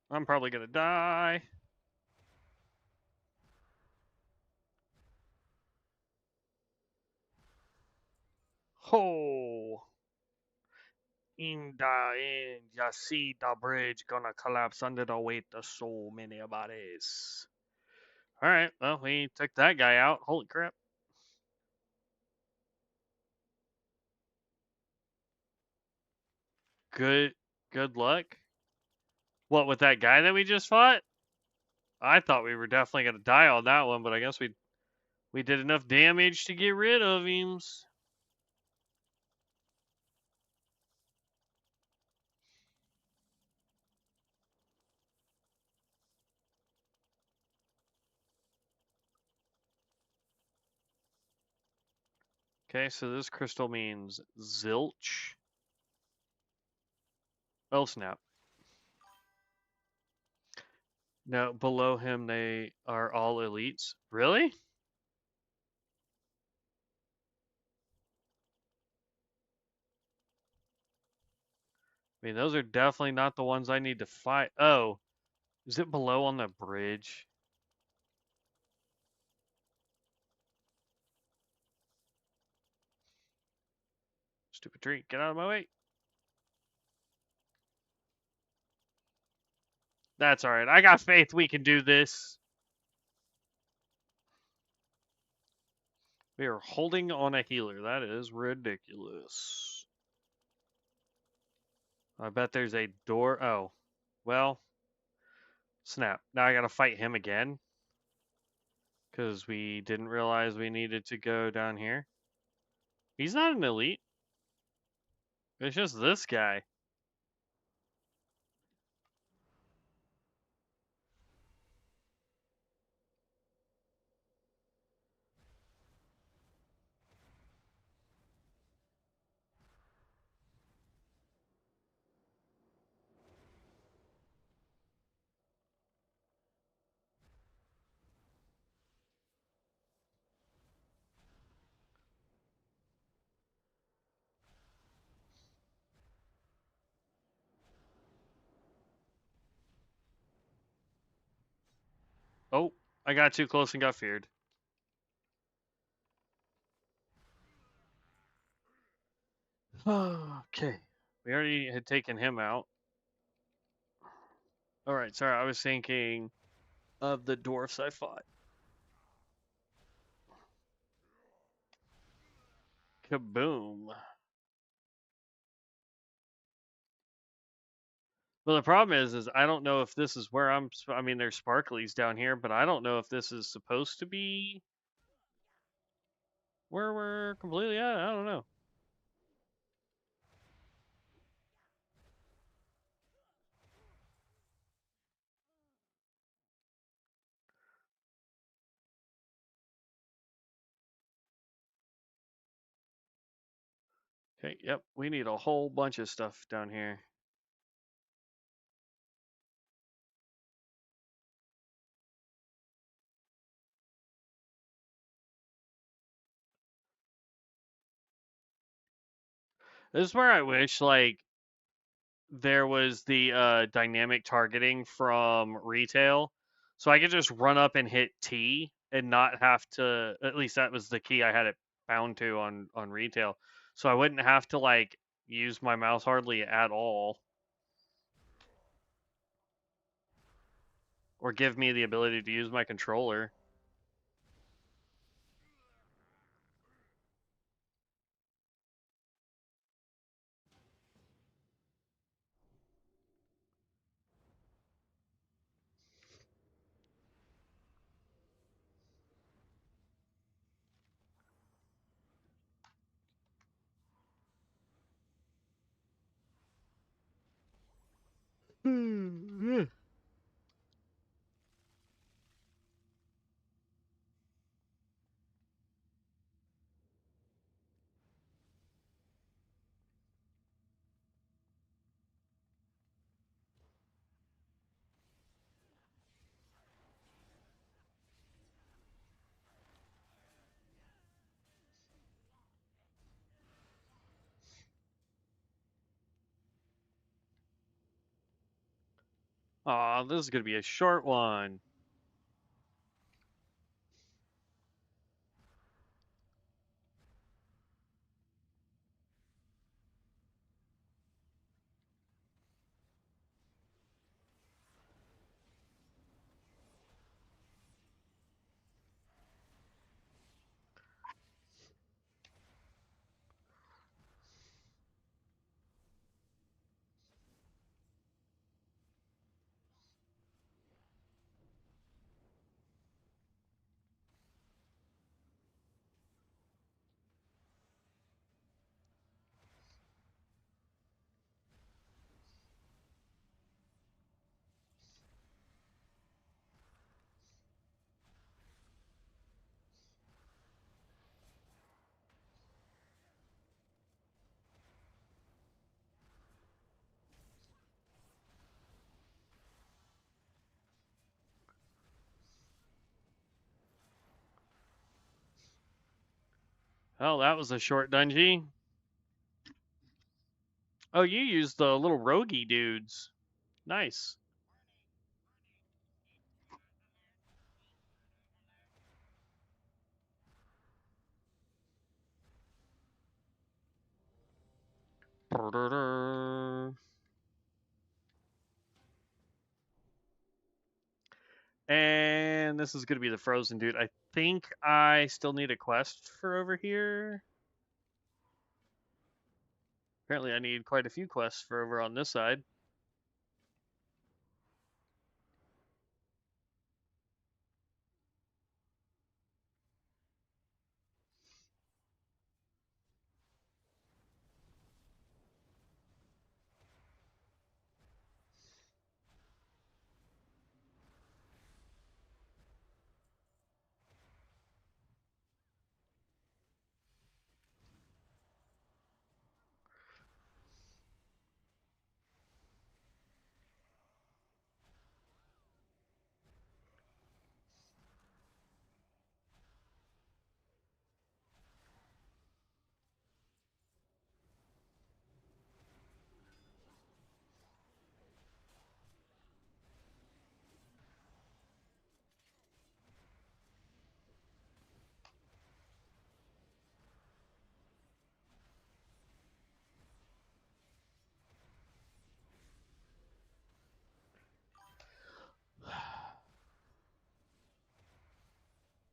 I'm probably gonna die. Ho! In the end, you see the bridge gonna collapse under the weight of so many bodies. All right, well, we took that guy out. Holy crap! Good, good luck. What with that guy that we just fought? I thought we were definitely gonna die on that one, but I guess we did enough damage to get rid of him. Okay, so this crystal means zilch. Oh snap! No, below him they are all elites. Really? I mean, those are definitely not the ones I need to fight. Oh, is it below on the bridge? Stupid tree, get out of my way. That's alright. I got faith we can do this. We are holding on a healer. That is ridiculous. I bet there's a door. Oh, well, snap. Now I gotta fight him again. Because we didn't realize we needed to go down here. He's not an elite. It's just this guy. Oh, I got too close and got feared. Okay. We already had taken him out. Alright, sorry, I was thinking of the dwarfs I fought. Kaboom. Well, the problem is I don't know if this is where I mean, there's sparklies down here, but I don't know if this is supposed to be where we're completely at. I don't know. Okay, yep, we need a whole bunch of stuff down here. This is where I wish, like, there was the dynamic targeting from retail, so I could just run up and hit T and not have to. At least that was the key I had it bound to on retail, so I wouldn't have to like use my mouse hardly at all, or give me the ability to use my controller. Aw, this is gonna be a short one. Oh, that was a short dungeon. Oh, you used the little roguey dudes. Nice. And this is going to be the frozen dude. I think I still need a quest for over here. Apparently I need quite a few quests for over on this side.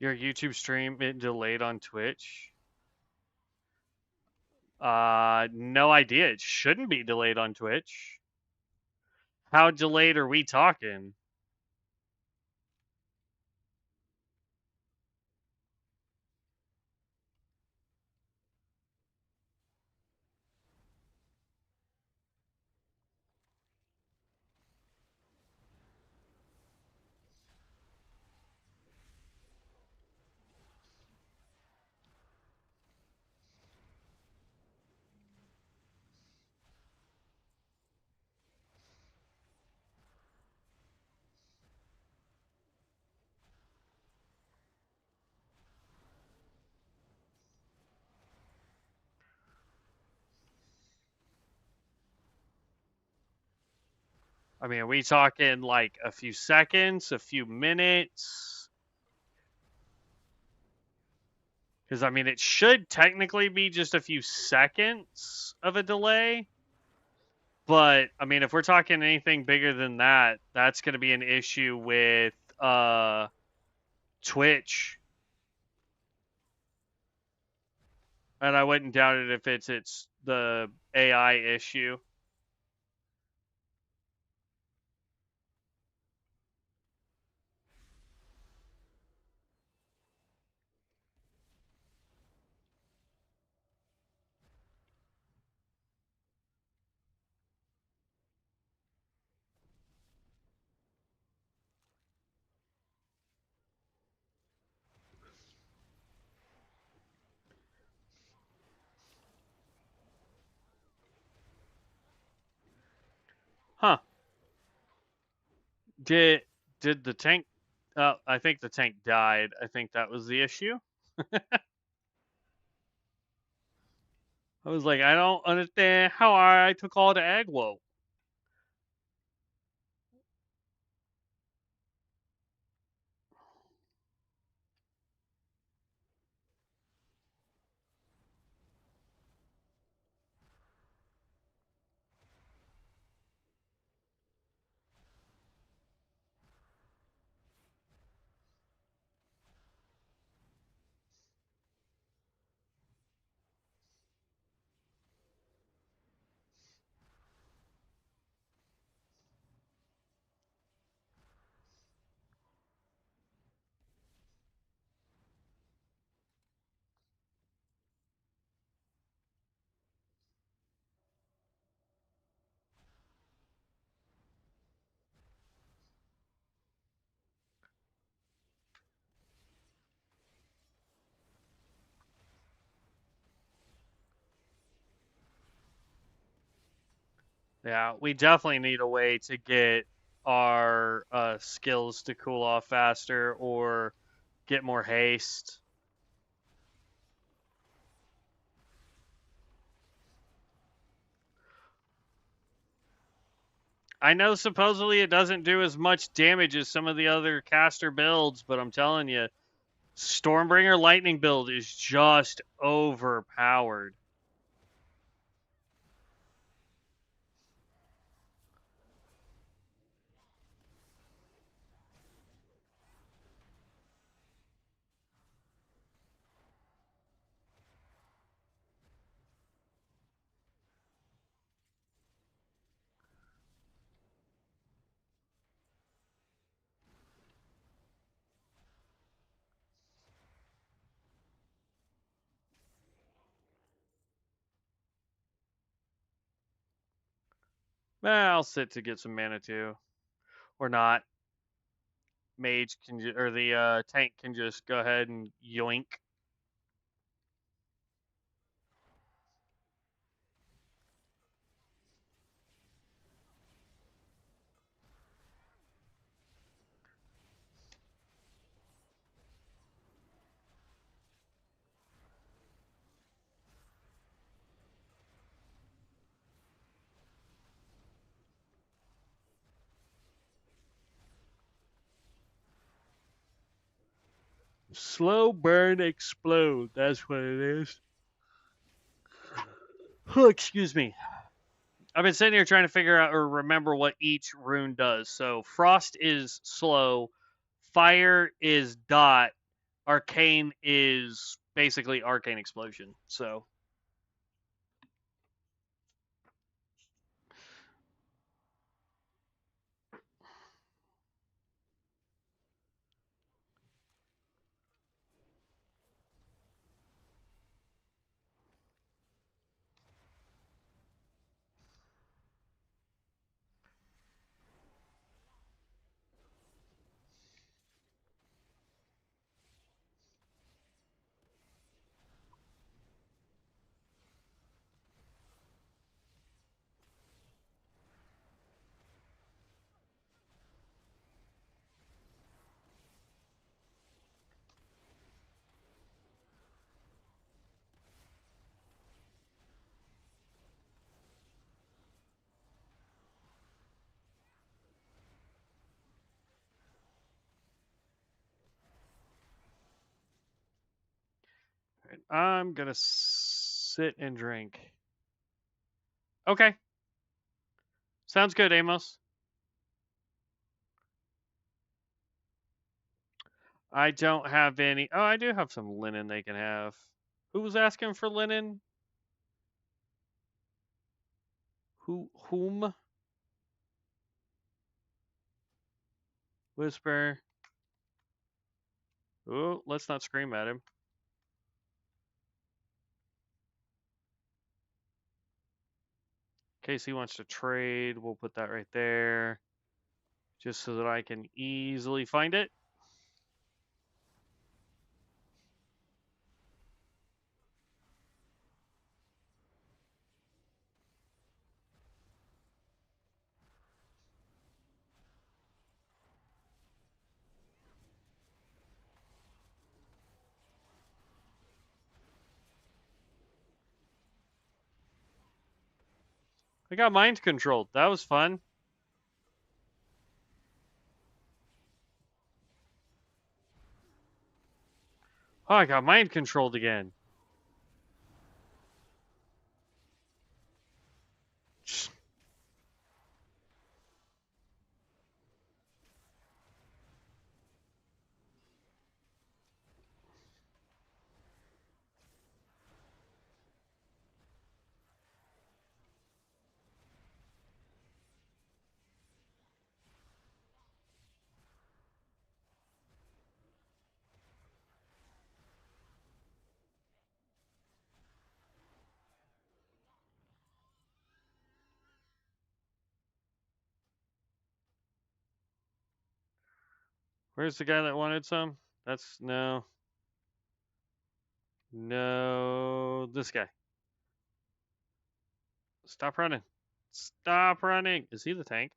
Your YouTube stream it delayed on Twitch? No idea. It shouldn't be delayed on Twitch. How delayed are we talking? I mean, are we talking like a few seconds, a few minutes? Because, I mean, it should technically be just a few seconds of a delay. But, I mean, if we're talking anything bigger than that, that's going to be an issue with Twitch. And I wouldn't doubt it if it's the AI issue. Huh. Did the tank I think the tank died. I think that was the issue. I was like, I don't understand how I took all the aggro. Yeah, we definitely need a way to get our skills to cool off faster or get more haste. I know supposedly it doesn't do as much damage as some of the other caster builds, but I'm telling you, Stormbringer Lightning build is just overpowered. I'll sit to get some mana too, or not. Mage can or the tank can just go ahead and yoink. Slow burn explode. That's what it is. Oh, excuse me. I've been sitting here trying to figure out or remember what each rune does. So frost is slow, fire is dot, arcane is basically arcane explosion. So I'm gonna sit and drink. Okay, sounds good, Amos. I don't have any. Oh, I do have some linen they can have. Who was asking for linen? Whom? Whisper. Oh, let's not scream at him. In case he wants to trade, we'll put that right there. Just so that I can easily find it. I got mind controlled. That was fun. Oh, I got mind controlled again. Where's the guy that wanted some? That's no. No, this guy. Stop running. Stop running. Is he the tank?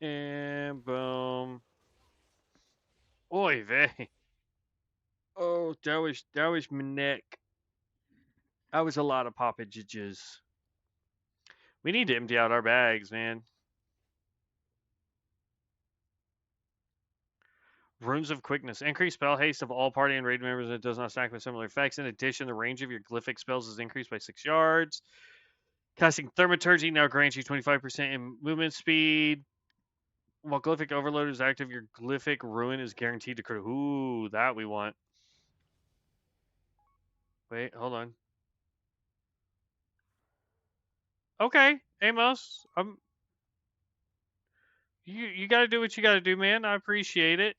And boom. Oy vey. Oh, that was my neck. That was a lot of poppages. We need to empty out our bags, man. Runes of Quickness. Increase spell haste of all party and raid members, and it does not stack with similar effects. In addition, the range of your glyphic spells is increased by 6 yards. Casting Thaumaturgy now grants you 25% in movement speed. While Glyphic Overload is active, your Glyphic Ruin is guaranteed to crit. Ooh, that we want. Wait, hold on. Okay, Amos, you got to do what you got to do, man. I appreciate it.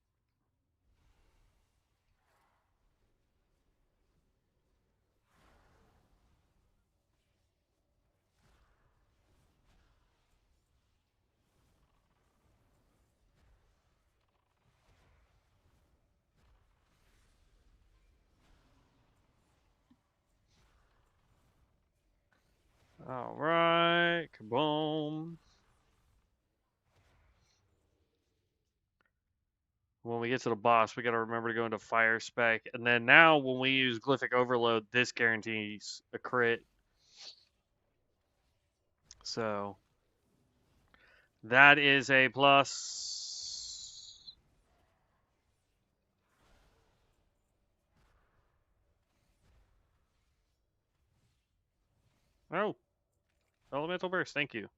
All right, kaboom. When we get to the boss, we got to remember to go into fire spec, and then now when we use Glyphic Overload, this guarantees a crit. So that is a plus. Oh, elemental burst. Thank you.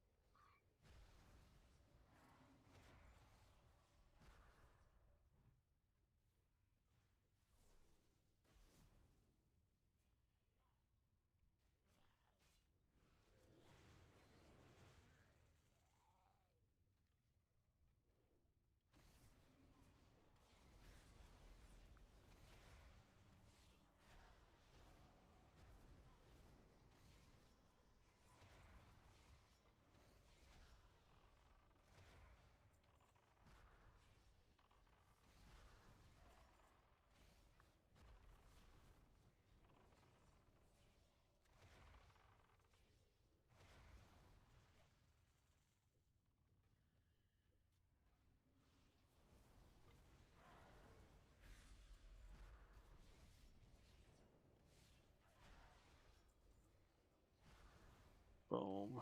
Boom.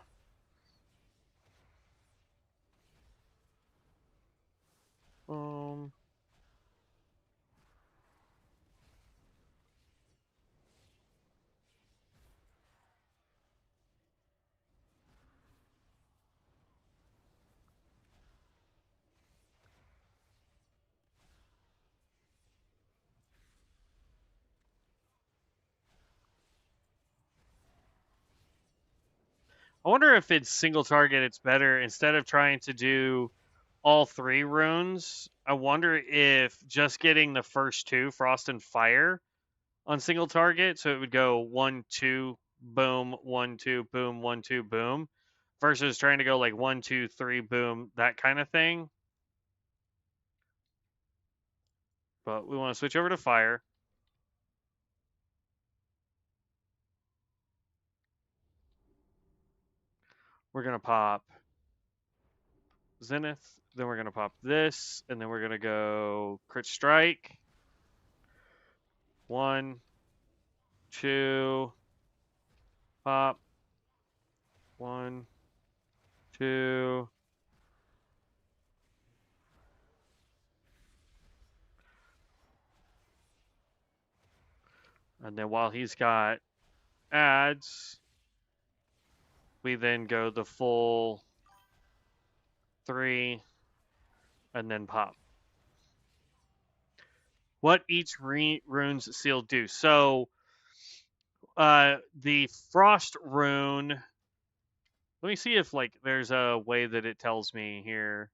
Boom. I wonder if it's single target, it's better instead of trying to do all 3 runes. I wonder if just getting the first 2, Frost and Fire, on single target, so it would go 1, 2, boom, 1, 2, boom, 1, 2, boom, versus trying to go like 1, 2, 3, boom, that kind of thing. But we want to switch over to Fire. We're going to pop Zenith, then we're going to pop this, and then we're going to go Crit Strike. 1, 2, pop. 1, 2. And then while he's got ads, we then go the full 3 and then pop. What each rune's seal do. So the frost rune, let me see if like there's a way that it tells me here.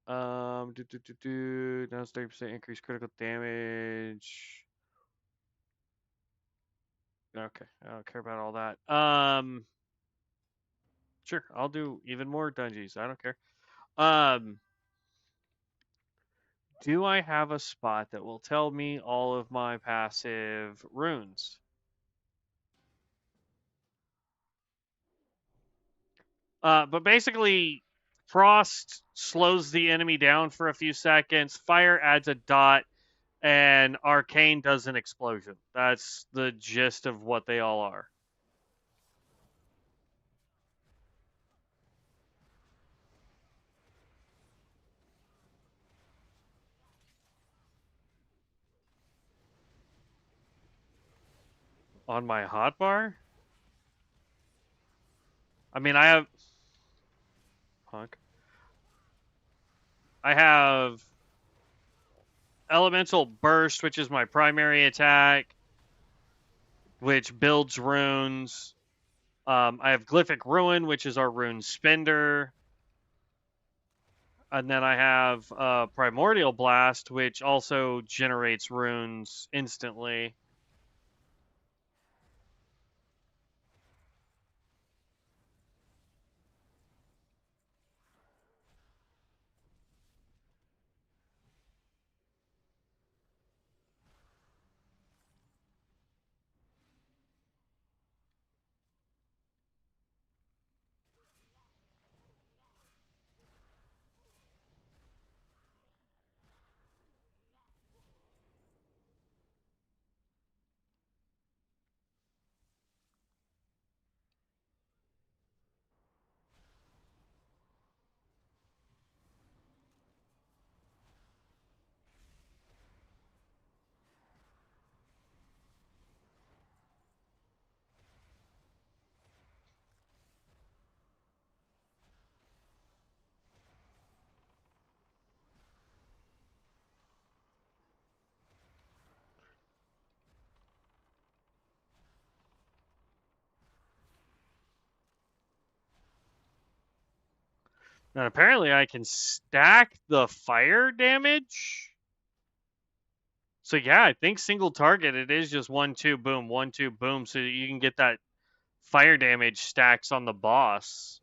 Does 30% increase critical damage. Okay, I don't care about all that. Sure, I'll do even more dungeons. I don't care. Do I have a spot that will tell me all of my passive runes? But basically, Frost slows the enemy down for a few seconds. Fire adds a dot, and Arcane does an explosion. That's the gist of what they all are. On my hotbar? I mean, I have. Punk. I have Elemental Burst, which is my primary attack, which builds runes. I have Glyphic Ruin, which is our rune spender. And then I have Primordial Blast, which also generates runes instantly. And apparently I can stack the fire damage. So yeah, I think single target, it is just 1-2 boom, 1-2 boom, so that you can get that fire damage stacks on the boss.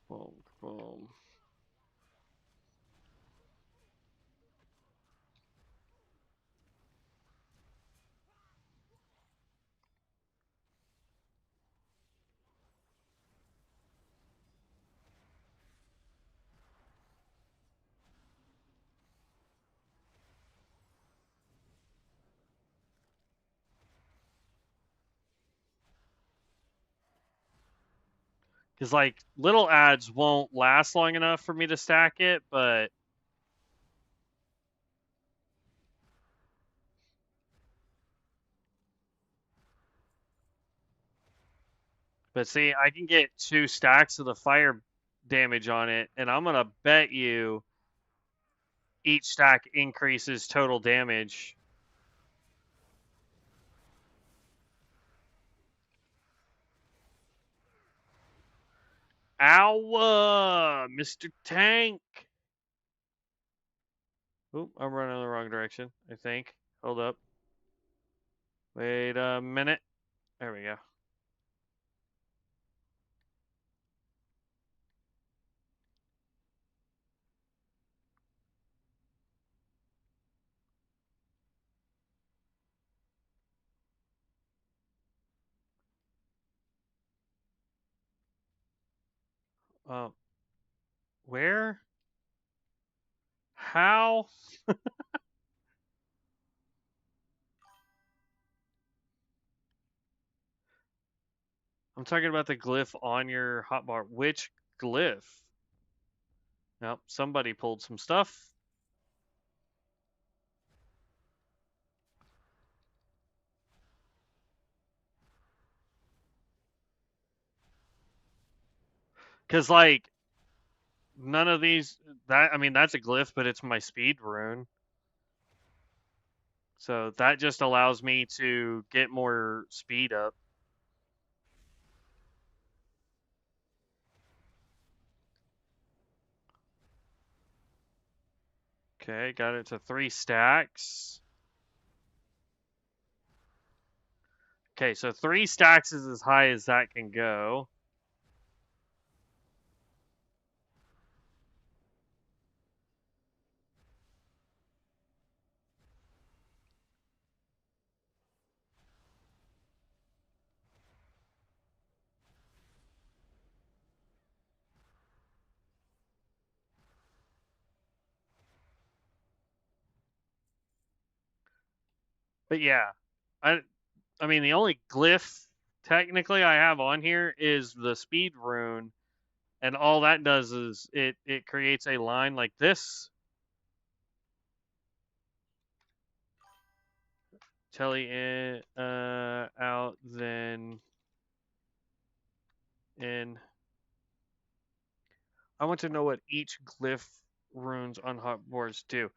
Boom, boom. Because like little ads won't last long enough for me to stack it, but see, I can get 2 stacks of the fire damage on it, and I'm gonna bet you each stack increases total damage. Ow, Mr. Tank. Oop, I'm running in the wrong direction, I think. Hold up. Wait a minute. There we go. Where? How? I'm talking about the glyph on your hotbar. Which glyph? Nope, somebody pulled some stuff. Cause like none of these, that I mean that's a glyph, but it's my speed rune. So that just allows me to get more speed up. Okay, got it to 3 stacks. Okay, so 3 stacks is as high as that can go. But yeah, I I mean the only glyph technically I have on here is the speed rune, and all that does is it creates a line like this. Telly in out then in. I want to know what each glyph runes on hotboards do.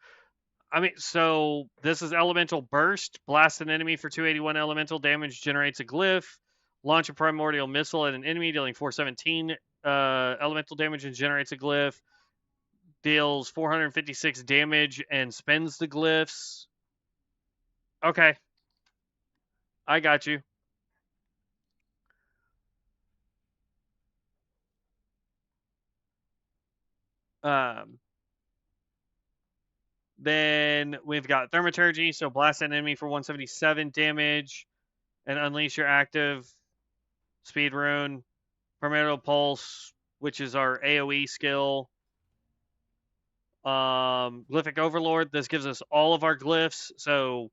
I mean, so this is Elemental Burst. Blast an enemy for 281 elemental damage, generates a glyph. Launch a primordial missile at an enemy, dealing 417 elemental damage and generates a glyph. Deals 456 damage and spends the glyphs. Okay. I got you. Um, then we've got Thaumaturgy, so blast an enemy for 177 damage and unleash your active speed rune. Primordial Pulse, which is our AoE skill. Glyphic Overlord, this gives us all of our glyphs, so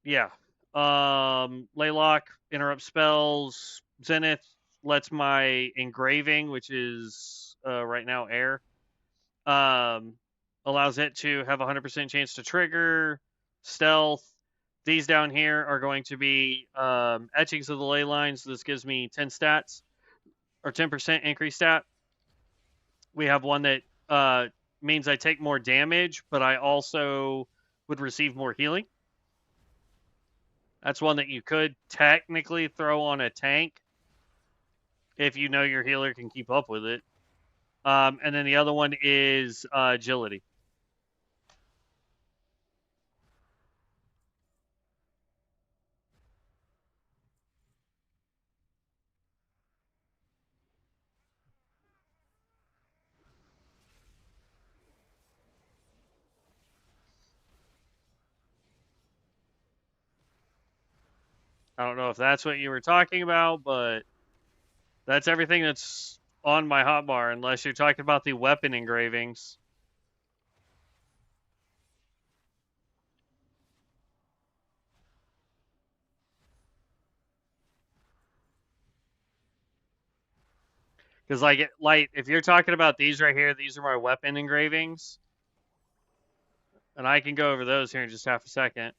yeah. Laylock, interrupt spells. Zenith lets my engraving, which is right now air, allows it to have a 100% chance to trigger. Stealth. These down here are going to be etchings of the ley lines. This gives me 10 stats or 10% increased stat. We have one that means I take more damage, but I also would receive more healing. That's one that you could technically throw on a tank if you know your healer can keep up with it. And then the other one is agility. I don't know if that's what you were talking about, but that's everything that's on my hotbar, unless you're talking about the weapon engravings. Because like if you're talking about these right here, these are my weapon engravings, and I can go over those here in just half a second.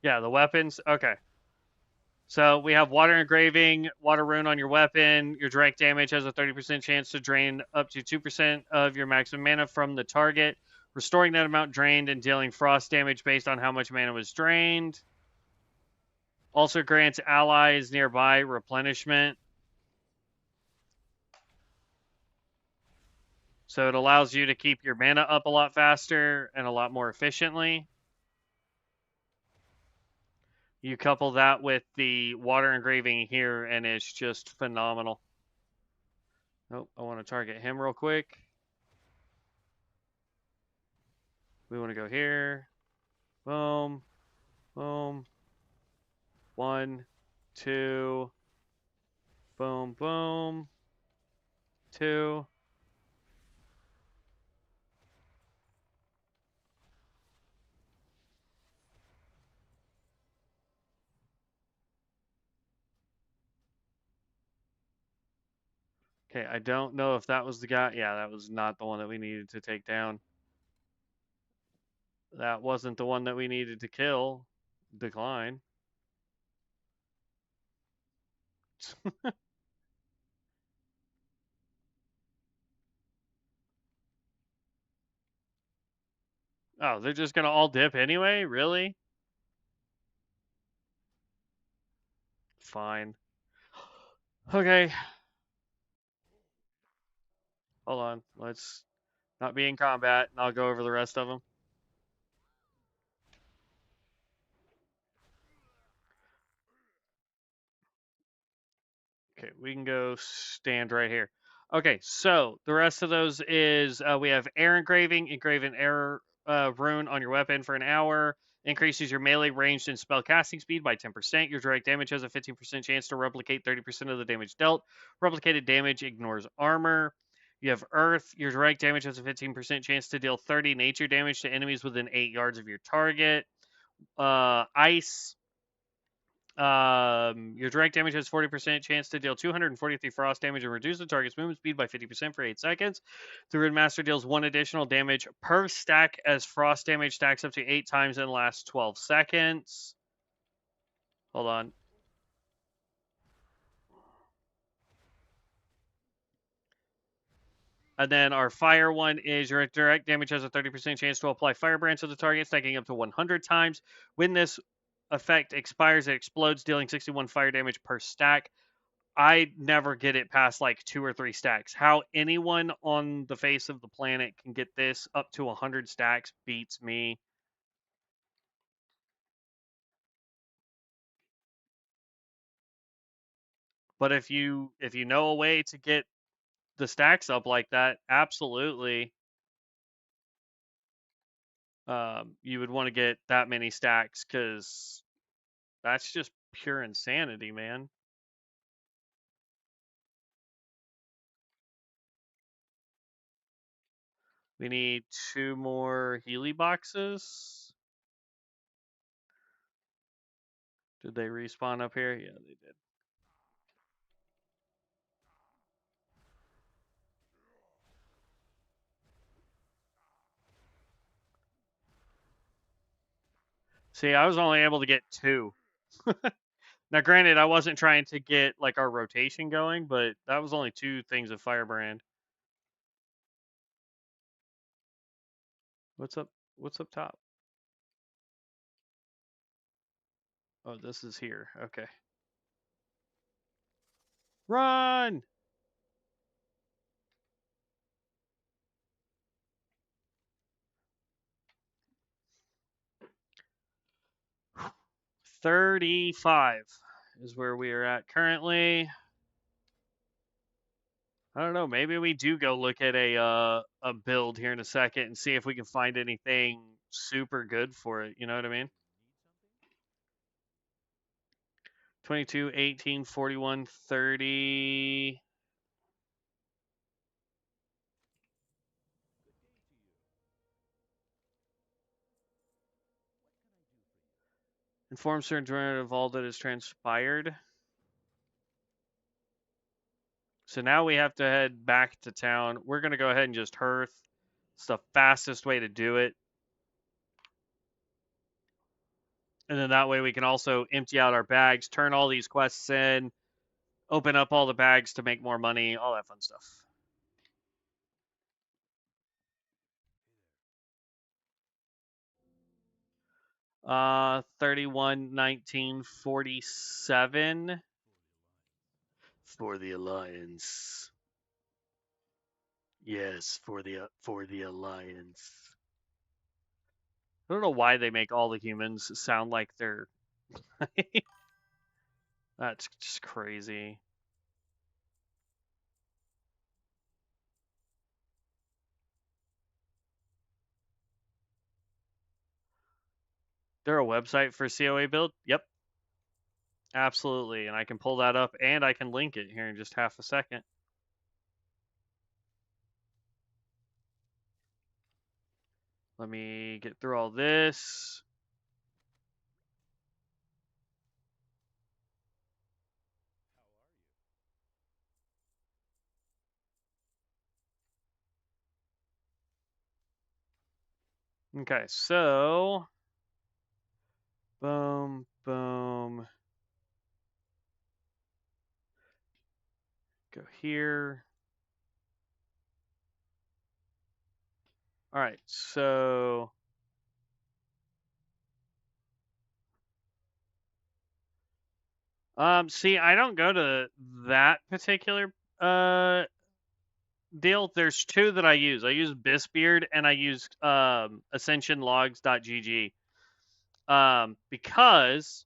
Yeah, the weapons. Okay. So we have water engraving, water rune on your weapon. Your direct damage has a 30% chance to drain up to 2% of your maximum mana from the target, restoring that amount drained and dealing frost damage based on how much mana was drained. Also grants allies nearby replenishment. So it allows you to keep your mana up a lot faster and a lot more efficiently. You couple that with the water engraving here, and it's just phenomenal. Oh, I want to target him real quick. We want to go here. Boom. Boom. 1, 2. Boom, boom. 2. Okay, I don't know if that was the guy. Yeah, that was not the one that we needed to take down. That wasn't the one that we needed to kill. Decline. Oh, they're just gonna all dip anyway? Really? Fine. Okay. Hold on. Let's not be in combat, and I'll go over the rest of them. Okay, we can go stand right here. Okay, so the rest of those is we have air engraving, engrave an air rune on your weapon for an hour, increases your melee ranged and spell casting speed by 10%. Your direct damage has a 15% chance to replicate 30% of the damage dealt. Replicated damage ignores armor. You have earth. Your direct damage has a 15% chance to deal 30 nature damage to enemies within 8 yards of your target. Ice. Your direct damage has 40% chance to deal 243 frost damage and reduce the target's movement speed by 50% for 8 seconds. The Runemaster deals 1 additional damage per stack as frost damage stacks up to 8 times in the last 12 seconds. Hold on. And then our fire one is your direct damage has a 30% chance to apply firebrand to the target, stacking up to 100 times. When this effect expires, it explodes, dealing 61 fire damage per stack. I never get it past like 2 or 3 stacks. How anyone on the face of the planet can get this up to 100 stacks beats me. But if you know a way to get the stacks up like that, absolutely, you would want to get that many stacks because that's just pure insanity, man. We need 2 more Healy boxes. Did they respawn up here? Yeah, they did. See, I was only able to get 2. Now, granted, I wasn't trying to get like our rotation going, but that was only 2 things of firebrand. What's up? What's up top? Oh, this is here. Okay. Run! $35 is where we are at currently. I don't know. Maybe we do go look at a build here in a second and see if we can find anything super good for it. You know what I mean? 22, 18, 41, 30. Inform certain of all that has transpired. So now we have to head back to town. We're going to go ahead and just hearth. It's the fastest way to do it. And then that way we can also empty out our bags, turn all these quests in, open up all the bags to make more money, all that fun stuff. 31, 19, 47 for the Alliance. Yes, for the Alliance. I don't know why they make all the humans sound like they're That's just crazy. There a website for COA build? Yep, absolutely. And I can pull that up and I can link it here in just half a second. Let me get through all this. Okay, so boom, boom. Go here. All right, so see, I don't go to that particular deal. There's two that I use. I use Bisbeard and I use ascensionlogs.gg. Because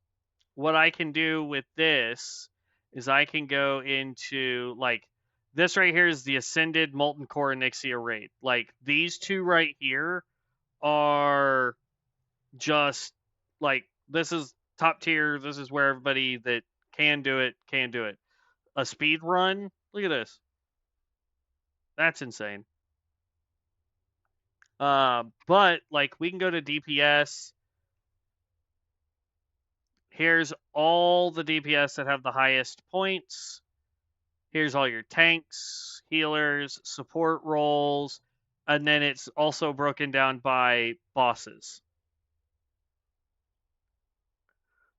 what I can do with this is I can go into like this right here is the Ascended Molten Core Onyxia raid. Like these two right here are just like this is top tier. This is where everybody that can do it can do it. A speed run. Look at this. That's insane. But like we can go to DPS. Here's all the DPS that have the highest points. Here's all your tanks, healers, support roles, and then it's also broken down by bosses.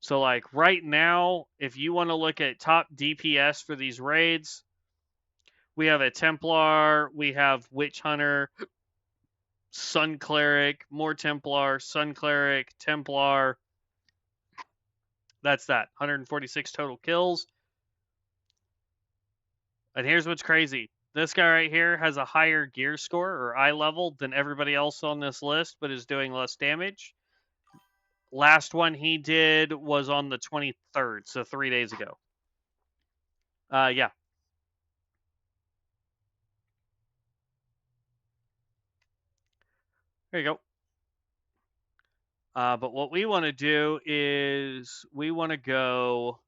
So like right now, if you want to look at top DPS for these raids, we have a Templar, we have Witch Hunter, Sun Cleric, more Templar, Sun Cleric, Templar. That's that. 146 total kills. And here's what's crazy. This guy right here has a higher gear score or eye level than everybody else on this list, but is doing less damage. Last one he did was on the 23rd, so 3 days ago. Yeah. There you go. But what we want to do is we want to go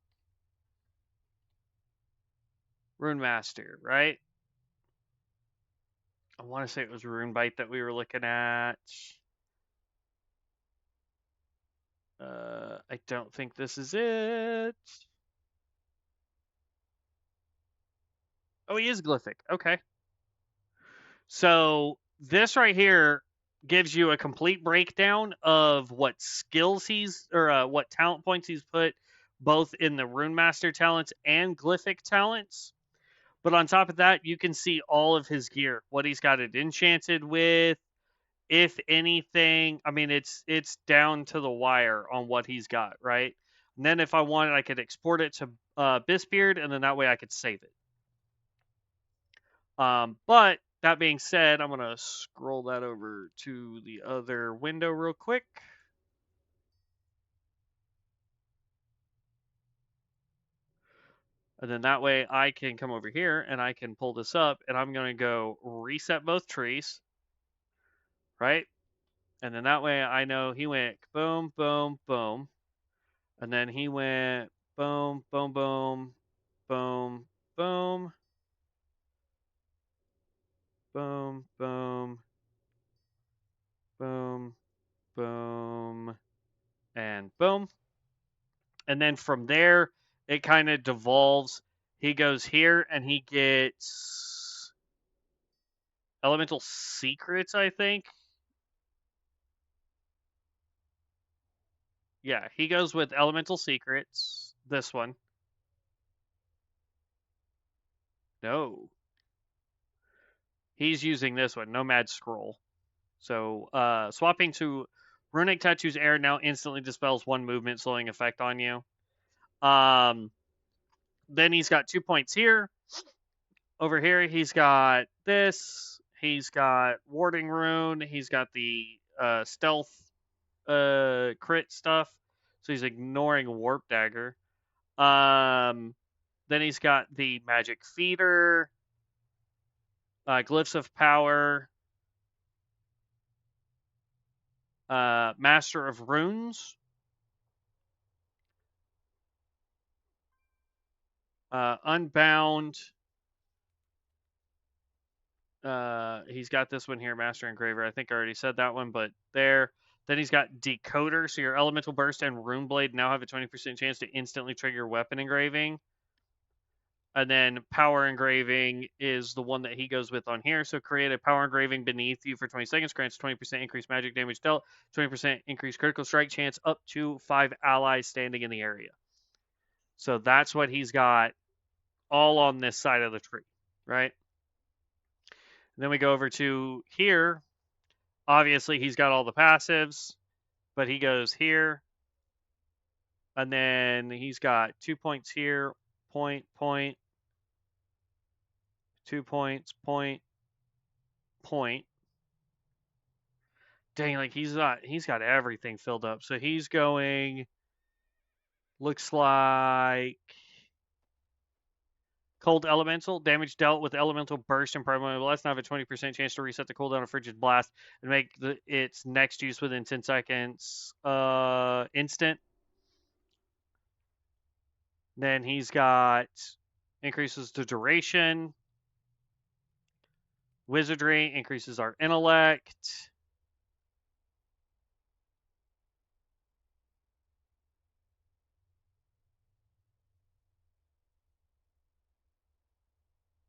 Runemaster, right? I want to say it was Runebite that we were looking at. I don't think this is it. Oh, he is Glyphic. Okay. So this right here gives you a complete breakdown of what skills he's or what talent points he's put both in the Runemaster talents and Glyphic talents. But on top of that, you can see all of his gear, what he's got it enchanted with, if anything. I mean, it's down to the wire on what he's got, right? And then if I wanted, I could export it to Bisbeard, and then that way I could save it. But that being said, I'm going to scroll that over to the other window real quick. And then that way I can come over here and I can pull this up and I'm going to go reset both trees. Right? And then that way I know he went boom, boom, boom. And then he went boom, boom, boom, boom, boom, boom, boom, boom, boom, and boom. And then from there, it kind of devolves. He goes here and he gets elemental secrets, I think. Yeah, he goes with elemental secrets. This one. No. He's using this one, Nomad Scroll. So swapping to Runic Tattoo's air now instantly dispels one movement slowing effect on you. Then he's got 2 points here. Over here, he's got this. He's got Warding Rune. He's got the stealth crit stuff. So he's ignoring Warp Dagger. Then he's got the Magic Feeder. Glyphs of Power. Master of Runes. Unbound. He's got this one here, Master Engraver. I think I already said that one, but there. Then he's got Decoder, so your Elemental Burst and Rune Blade now have a 20% chance to instantly trigger weapon engraving. And then power engraving is the one that he goes with on here. So create a power engraving beneath you for 20 seconds. Grants 20% increased magic damage dealt, 20% increased critical strike chance up to 5 allies standing in the area. So that's what he's got all on this side of the tree, right? And then we go over to here. Obviously, he's got all the passives, but he goes here. And then he's got 2 points here, point, 2 points, point. Dang, like he's got everything filled up. So he's going, looks like cold elemental damage dealt with elemental burst and primary blast. Now have a 20% chance to reset the cooldown of frigid blast and make its next use within 10 seconds instant. Then he's got increases the duration. Wizardry increases our intellect.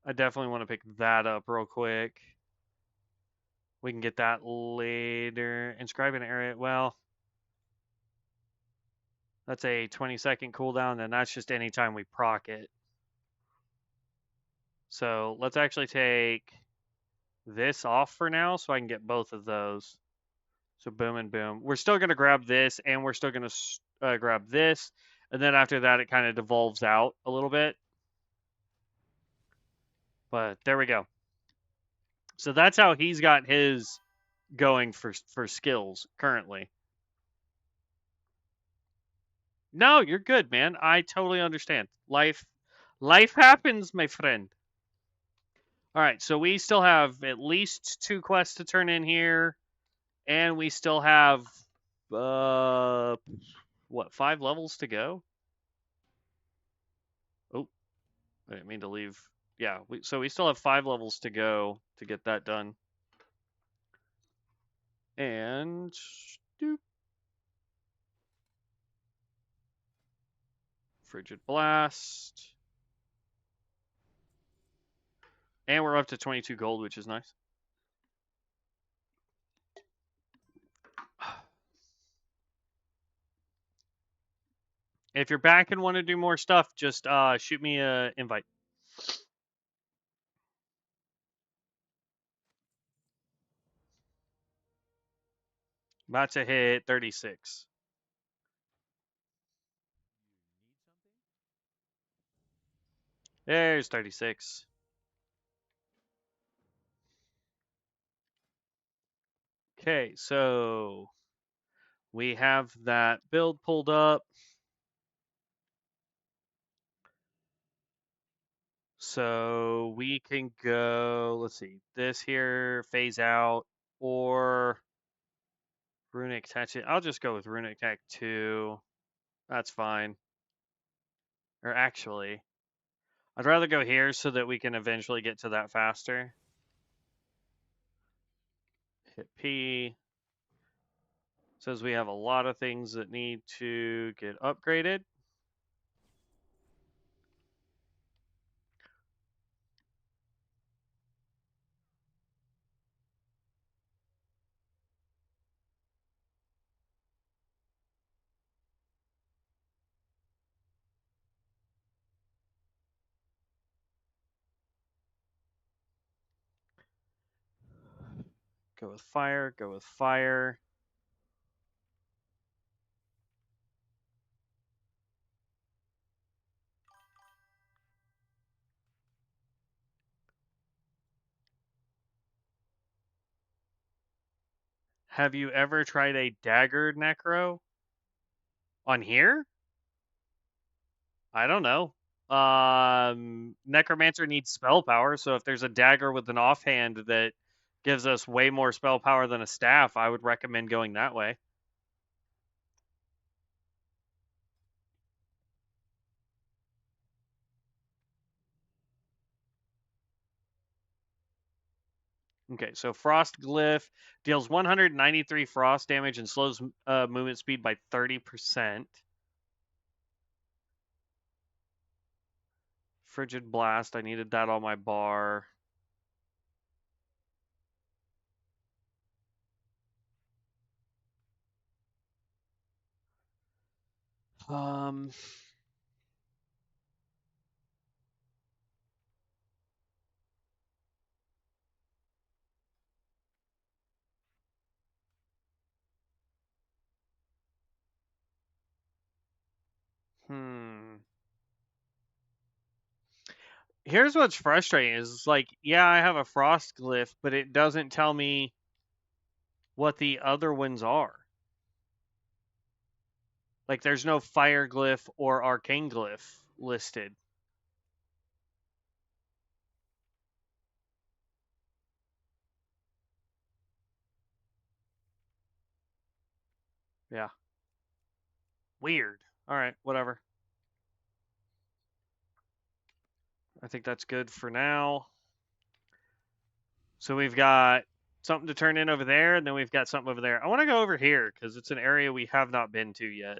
I definitely want to pick that up real quick. We can get that later. Inscribe an area. Well, that's a 20-second cooldown, and that's just anytime we proc it. So let's actually take this off for now so I can get both of those. So boom and boom. We're still going to grab this, and we're still going to grab this. And then after that, it kind of devolves out a little bit. But there we go. So that's how he's got his going for skills currently. No, you're good, man. I totally understand. Life happens, my friend. All right, so we still have at least 2 quests to turn in here, and we still have what, 5 levels to go? Oh, I didn't mean to leave. Yeah, so we still have 5 levels to go to get that done. And doop. Frigid Blast. And we're up to 22 gold, which is nice. If you're back and want to do more stuff, just shoot me an invite. About to hit 36. There's 36. Okay, so we have that build pulled up. So we can go, let's see, this here, phase out, or Runic Tech. I'll just go with Runic Tech 2. That's fine. Or actually, I'd rather go here so that we can eventually get to that faster. Hit P. Says we have a lot of things that need to get upgraded. Go with fire, go with fire. Have you ever tried a dagger necro on here? I don't know. Necromancer needs spell power, so if there's a dagger with an offhand that gives us way more spell power than a staff, I would recommend going that way. Okay, so Frost Glyph deals 193 frost damage and slows movement speed by 30%. Frigid Blast. I needed that on my bar. Um. Hmm. Here's what's frustrating is like, yeah, I have a frost glyph, but it doesn't tell me what the other ones are. Like, there's no fire glyph or arcane glyph listed. Yeah. Weird. All right, whatever. I think that's good for now. So we've got something to turn in over there, and then we've got something over there. I want to go over here because it's an area we have not been to yet.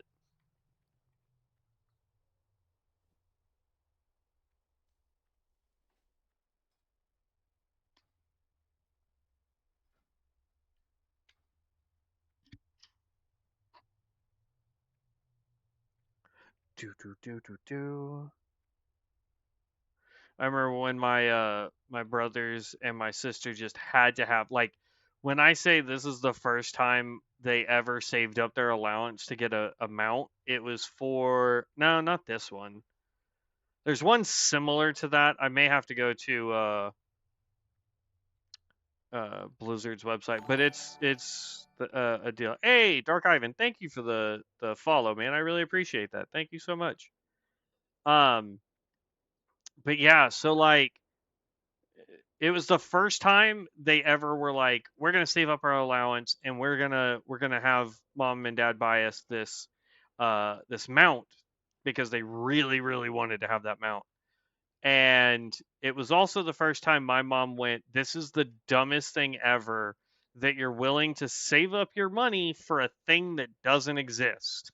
Do do do do do. I remember when my brothers and my sister just had to have, like, when I say this is the first time they ever saved up their allowance to get a mount, it was for, no, not this one. There's one similar to that. I may have to go to Blizzard's website, but a deal. Hey, Dark Ivan, thank you for the follow, man. I really appreciate that. Thank you so much. Um, but yeah, so like it was the first time they ever were like, we're gonna save up our allowance and we're gonna have mom and dad buy us this mount because they really really wanted to have that mount. And it was also the first time my mom went, this is the dumbest thing ever that you're willing to save up your money for a thing that doesn't exist.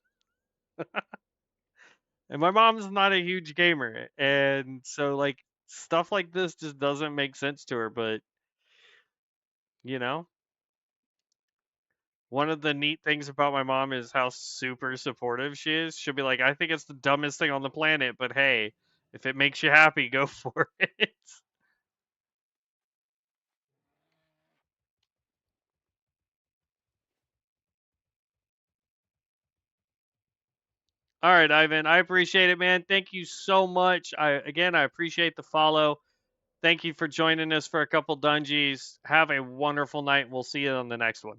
And my mom's not a huge gamer. And so, like, stuff like this just doesn't make sense to her. But, you know, one of the neat things about my mom is how super supportive she is. She'll be like, I think it's the dumbest thing on the planet, but hey, if it makes you happy, go for it. All right, Ivan, I appreciate it, man. Thank you so much. I appreciate the follow. Thank you for joining us for a couple dungeons. Have a wonderful night. We'll see you on the next one.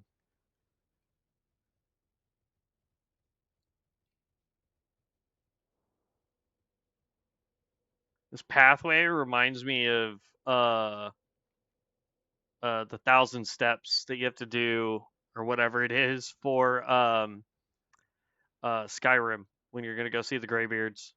This pathway reminds me of the 1,000 steps that you have to do or whatever it is for Skyrim when you're gonna go see the Greybeards.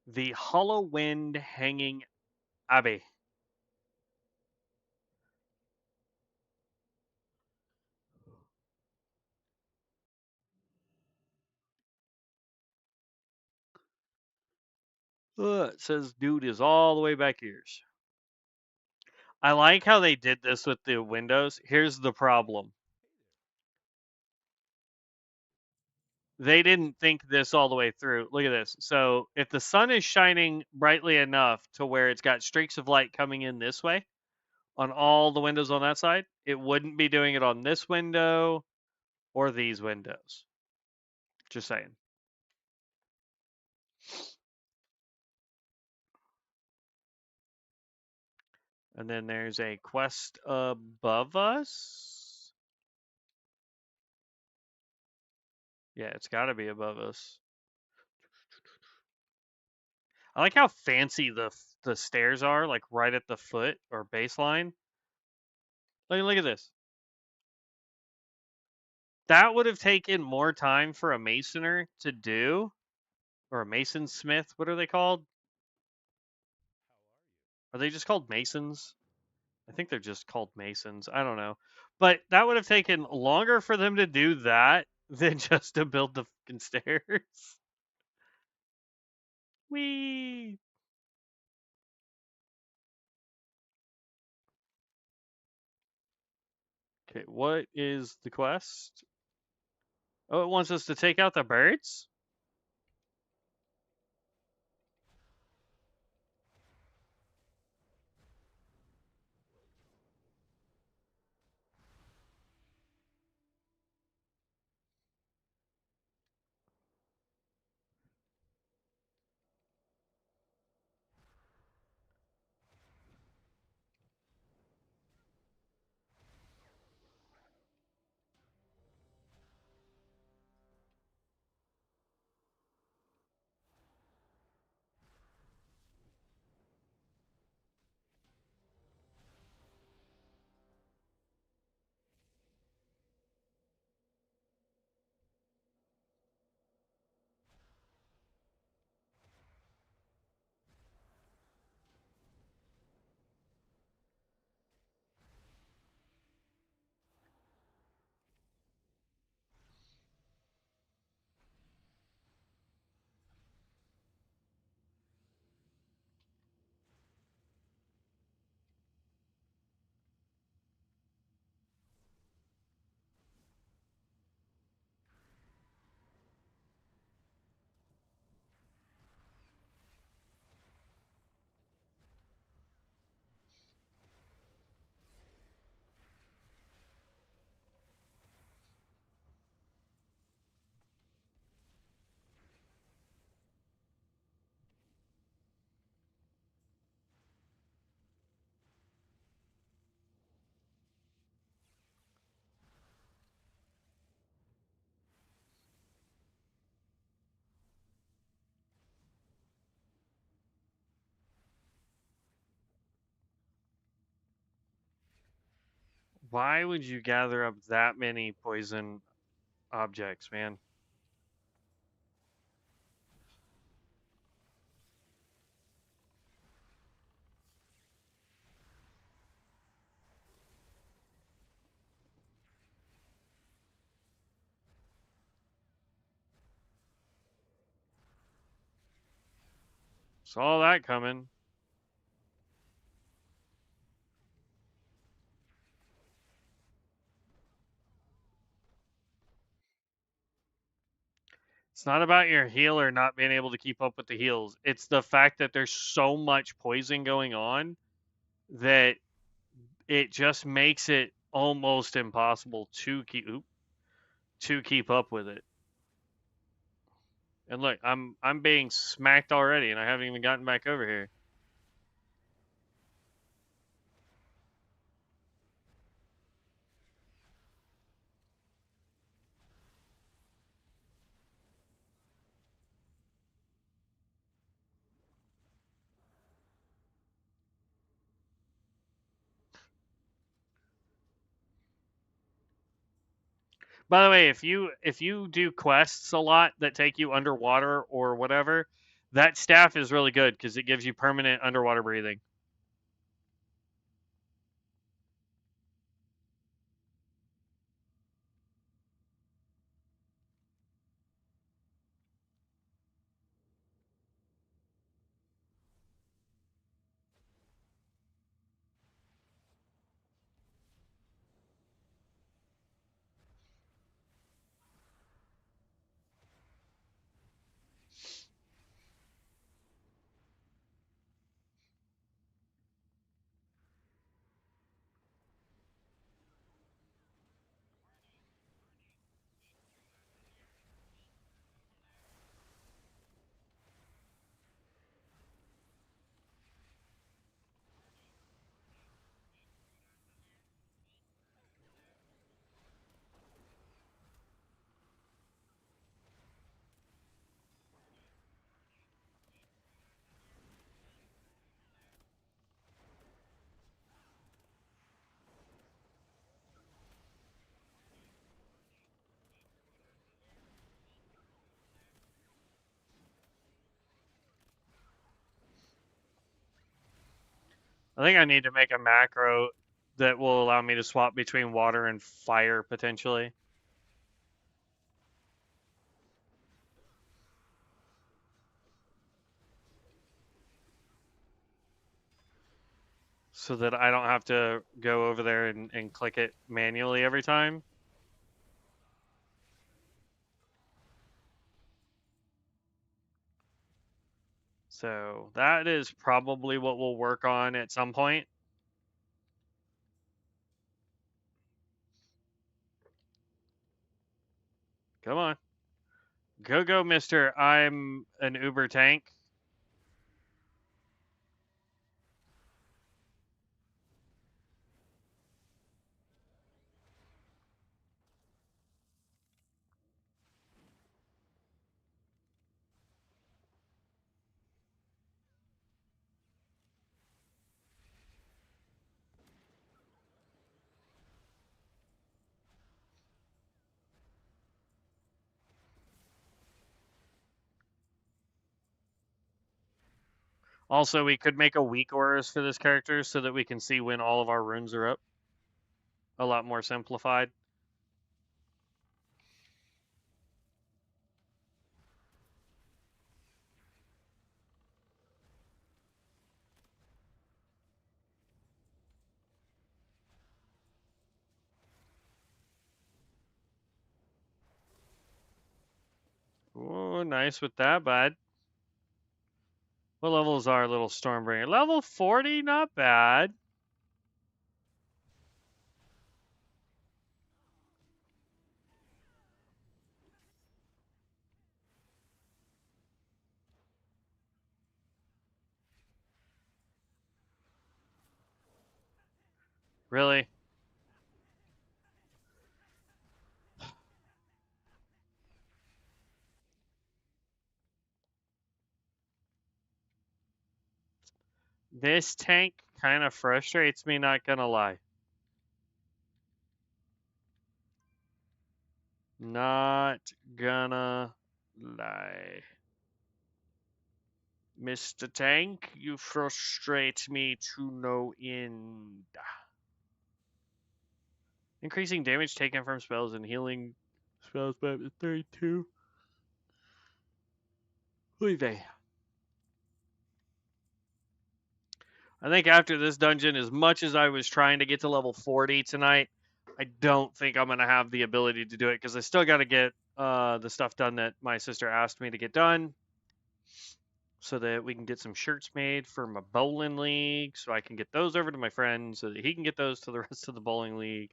The Hollow Wind Hanging Abbey. It says dude is all the way back here. I like how they did this with the windows. Here's the problem. They didn't think this all the way through. Look at this. So if the sun is shining brightly enough to where it's got streaks of light coming in this way on all the windows on that side, it wouldn't be doing it on this window or these windows. Just saying. And then there's a quest above us. Yeah, it's got to be above us. I like how fancy the stairs are, like right at the foot or baseline. Look at this. That would have taken more time for a masoner to do, or a masonsmith. What are they called? Are they just called masons? I think they're just called masons. I don't know. But that would have taken longer for them to do that than just to build the fucking stairs. Whee! Okay, what is the quest? Oh, it wants us to take out the birds? Why would you gather up that many poison objects, man? Saw that coming. It's not about your healer not being able to keep up with the heals. It's the fact that there's so much poison going on that it just makes it almost impossible to keep up with it. And look, I'm being smacked already, and I haven't even gotten back over here. By the way, if you do quests a lot that take you underwater or whatever, that staff is really good because it gives you permanent underwater breathing. I think I need to make a macro that will allow me to swap between water and fire potentially. So that I don't have to go over there and click it manually every time. So that is probably what we'll work on at some point. Come on. Go, mister. I'm an Uber tank. Also, we could make a weak auras for this character so that we can see when all of our runes are up. A lot more simplified. Oh, nice with that, bud. What level is our little Stormbringer? Level 40, not bad. Really? This tank kind of frustrates me, not gonna lie. Not gonna lie. Mr. Tank, you frustrate me to no end. Increasing damage taken from spells and healing spells by 32. Who they? I think after this dungeon, as much as I was trying to get to level 40 tonight, I don't think I'm going to have the ability to do it because I still got to get the stuff done that my sister asked me to get done so that we can get some shirts made for my bowling league so I can get those over to my friend so that he can get those to the rest of the bowling league.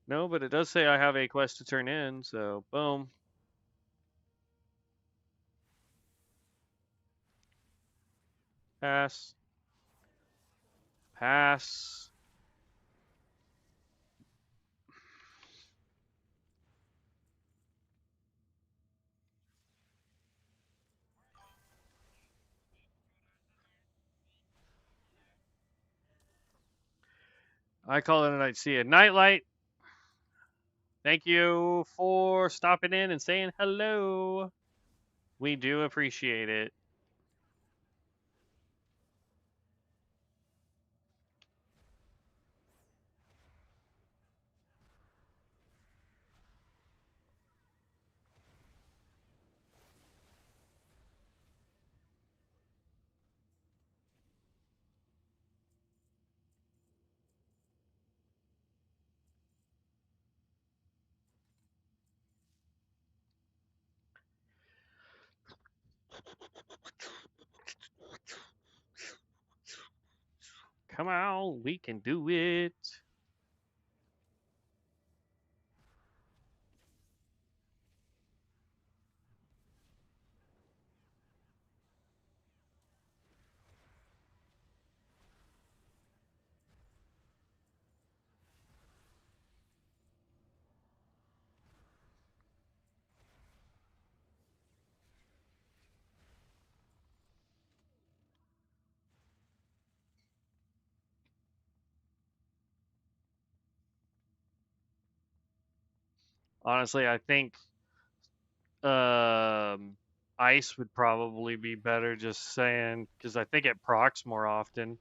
No, but it does say I have a quest to turn in, so boom. Pass. Pass. I call it a night. See you. Nightlight. Thank you for stopping in and saying hello. We do appreciate it. Come on, we can do it. Honestly, I think um ice would probably be better, just saying, because I think it procs more often.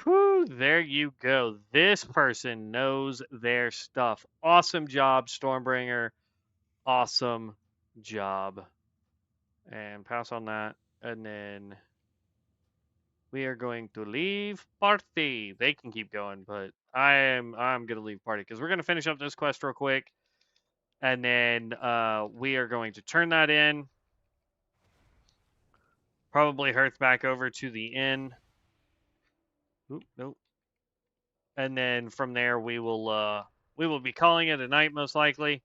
Whew, there you go. This person knows their stuff. Awesome job, Stormbringer. Awesome job. And pass on that. And then we are going to leave party. They can keep going, but I'm gonna leave party because we're gonna finish up this quest real quick. And then we are going to turn that in. Probably hearth back over to the inn. Oop, nope. And then from there we will be calling it a night most likely.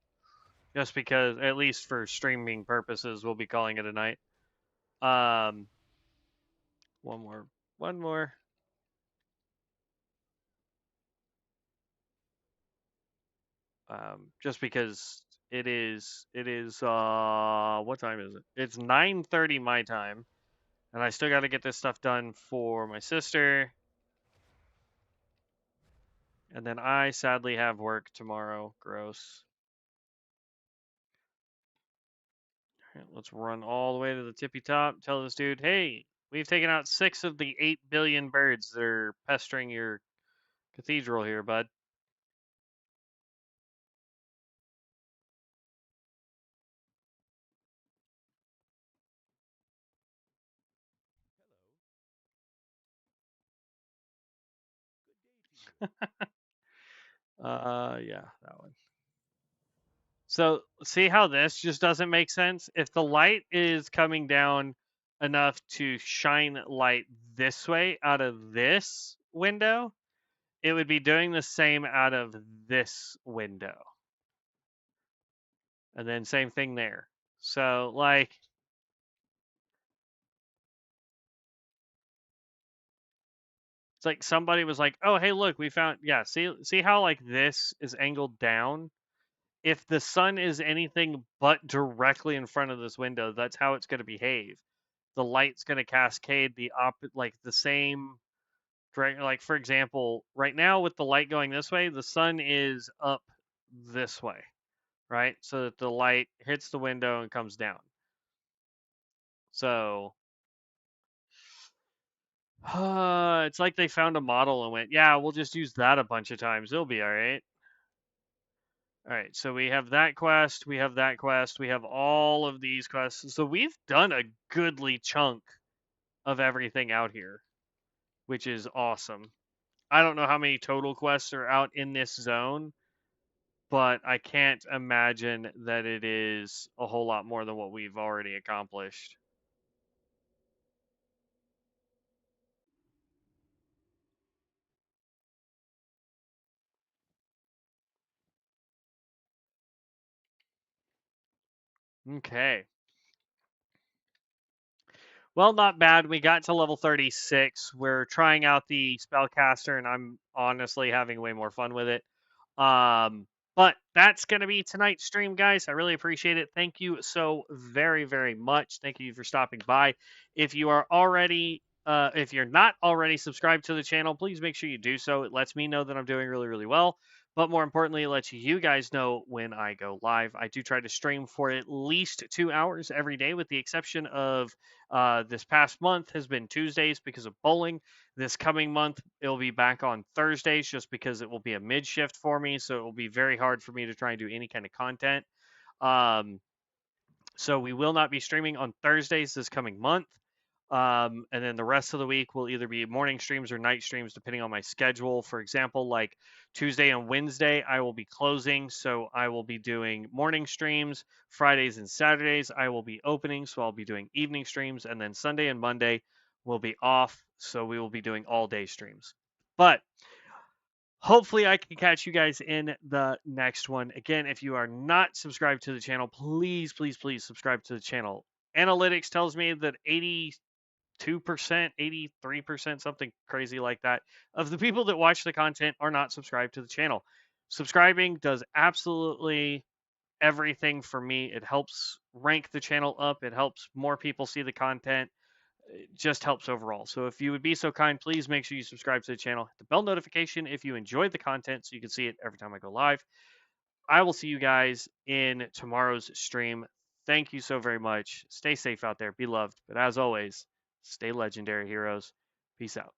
Just because, at least for streaming purposes, we'll be calling it a night. Um, one more. Just because it is what time is it? It's 9:30 my time, and I still got to get this stuff done for my sister, and then I sadly have work tomorrow. Gross. All right, let's run all the way to the tippy top. Tell this dude, hey, we've taken out 6 of the 8 billion birds that are pestering your cathedral here, bud. Yeah, that one. So see how this just doesn't make sense? If the light is coming down enough to shine light this way out of this window, it would be doing the same out of this window. And then same thing there. So like it's like somebody was like, "Oh, hey, look, we found yeah, see how like this is angled down? If the sun is anything but directly in front of this window, that's how it's going to behave. The light's going to cascade like the same direct, like for example, right now with the light going this way, the sun is up this way, right? So that the light hits the window and comes down. So it's like they found a model and went, yeah, we'll just use that a bunch of times. It'll be all right. All right, so we have that quest, we have that quest, we have all of these quests. So we've done a goodly chunk of everything out here, which is awesome. I don't know how many total quests are out in this zone, but I can't imagine that it is a whole lot more than what we've already accomplished. Okay. Well, not bad. We got to level 36. We're trying out the spellcaster, and I'm honestly having way more fun with it. But that's going to be tonight's stream, guys. I really appreciate it. Thank you so very, very much. Thank you for stopping by. If you are already, if you're not already subscribed to the channel, please make sure you do so. It lets me know that I'm doing really, really well. But more importantly, it lets you guys know when I go live. I do try to stream for at least 2 hours every day, with the exception of this past month has been Tuesdays because of bowling. This coming month, it'll be back on Thursdays just because it will be a mid shift for me. So it will be very hard for me to try and do any kind of content. Um, so we will not be streaming on Thursdays this coming month. And then the rest of the week will either be morning streams or night streams, depending on my schedule. For example, like Tuesday and Wednesday, I will be closing. So I will be doing morning streams. Fridays and Saturdays, I will be opening. So I'll be doing evening streams. And then Sunday and Monday will be off. So we will be doing all day streams. But hopefully I can catch you guys in the next one. Again, if you are not subscribed to the channel, please, please, please subscribe to the channel. Analytics tells me that 82%, 83%, something crazy like that, of the people that watch the content are not subscribed to the channel. Subscribing does absolutely everything for me. It helps rank the channel up. It helps more people see the content. It just helps overall. So if you would be so kind, please make sure you subscribe to the channel. Hit the bell notification if you enjoyed the content so you can see it every time I go live. I will see you guys in tomorrow's stream. Thank you so very much. Stay safe out there. Be loved. But as always, stay legendary, heroes. Peace out.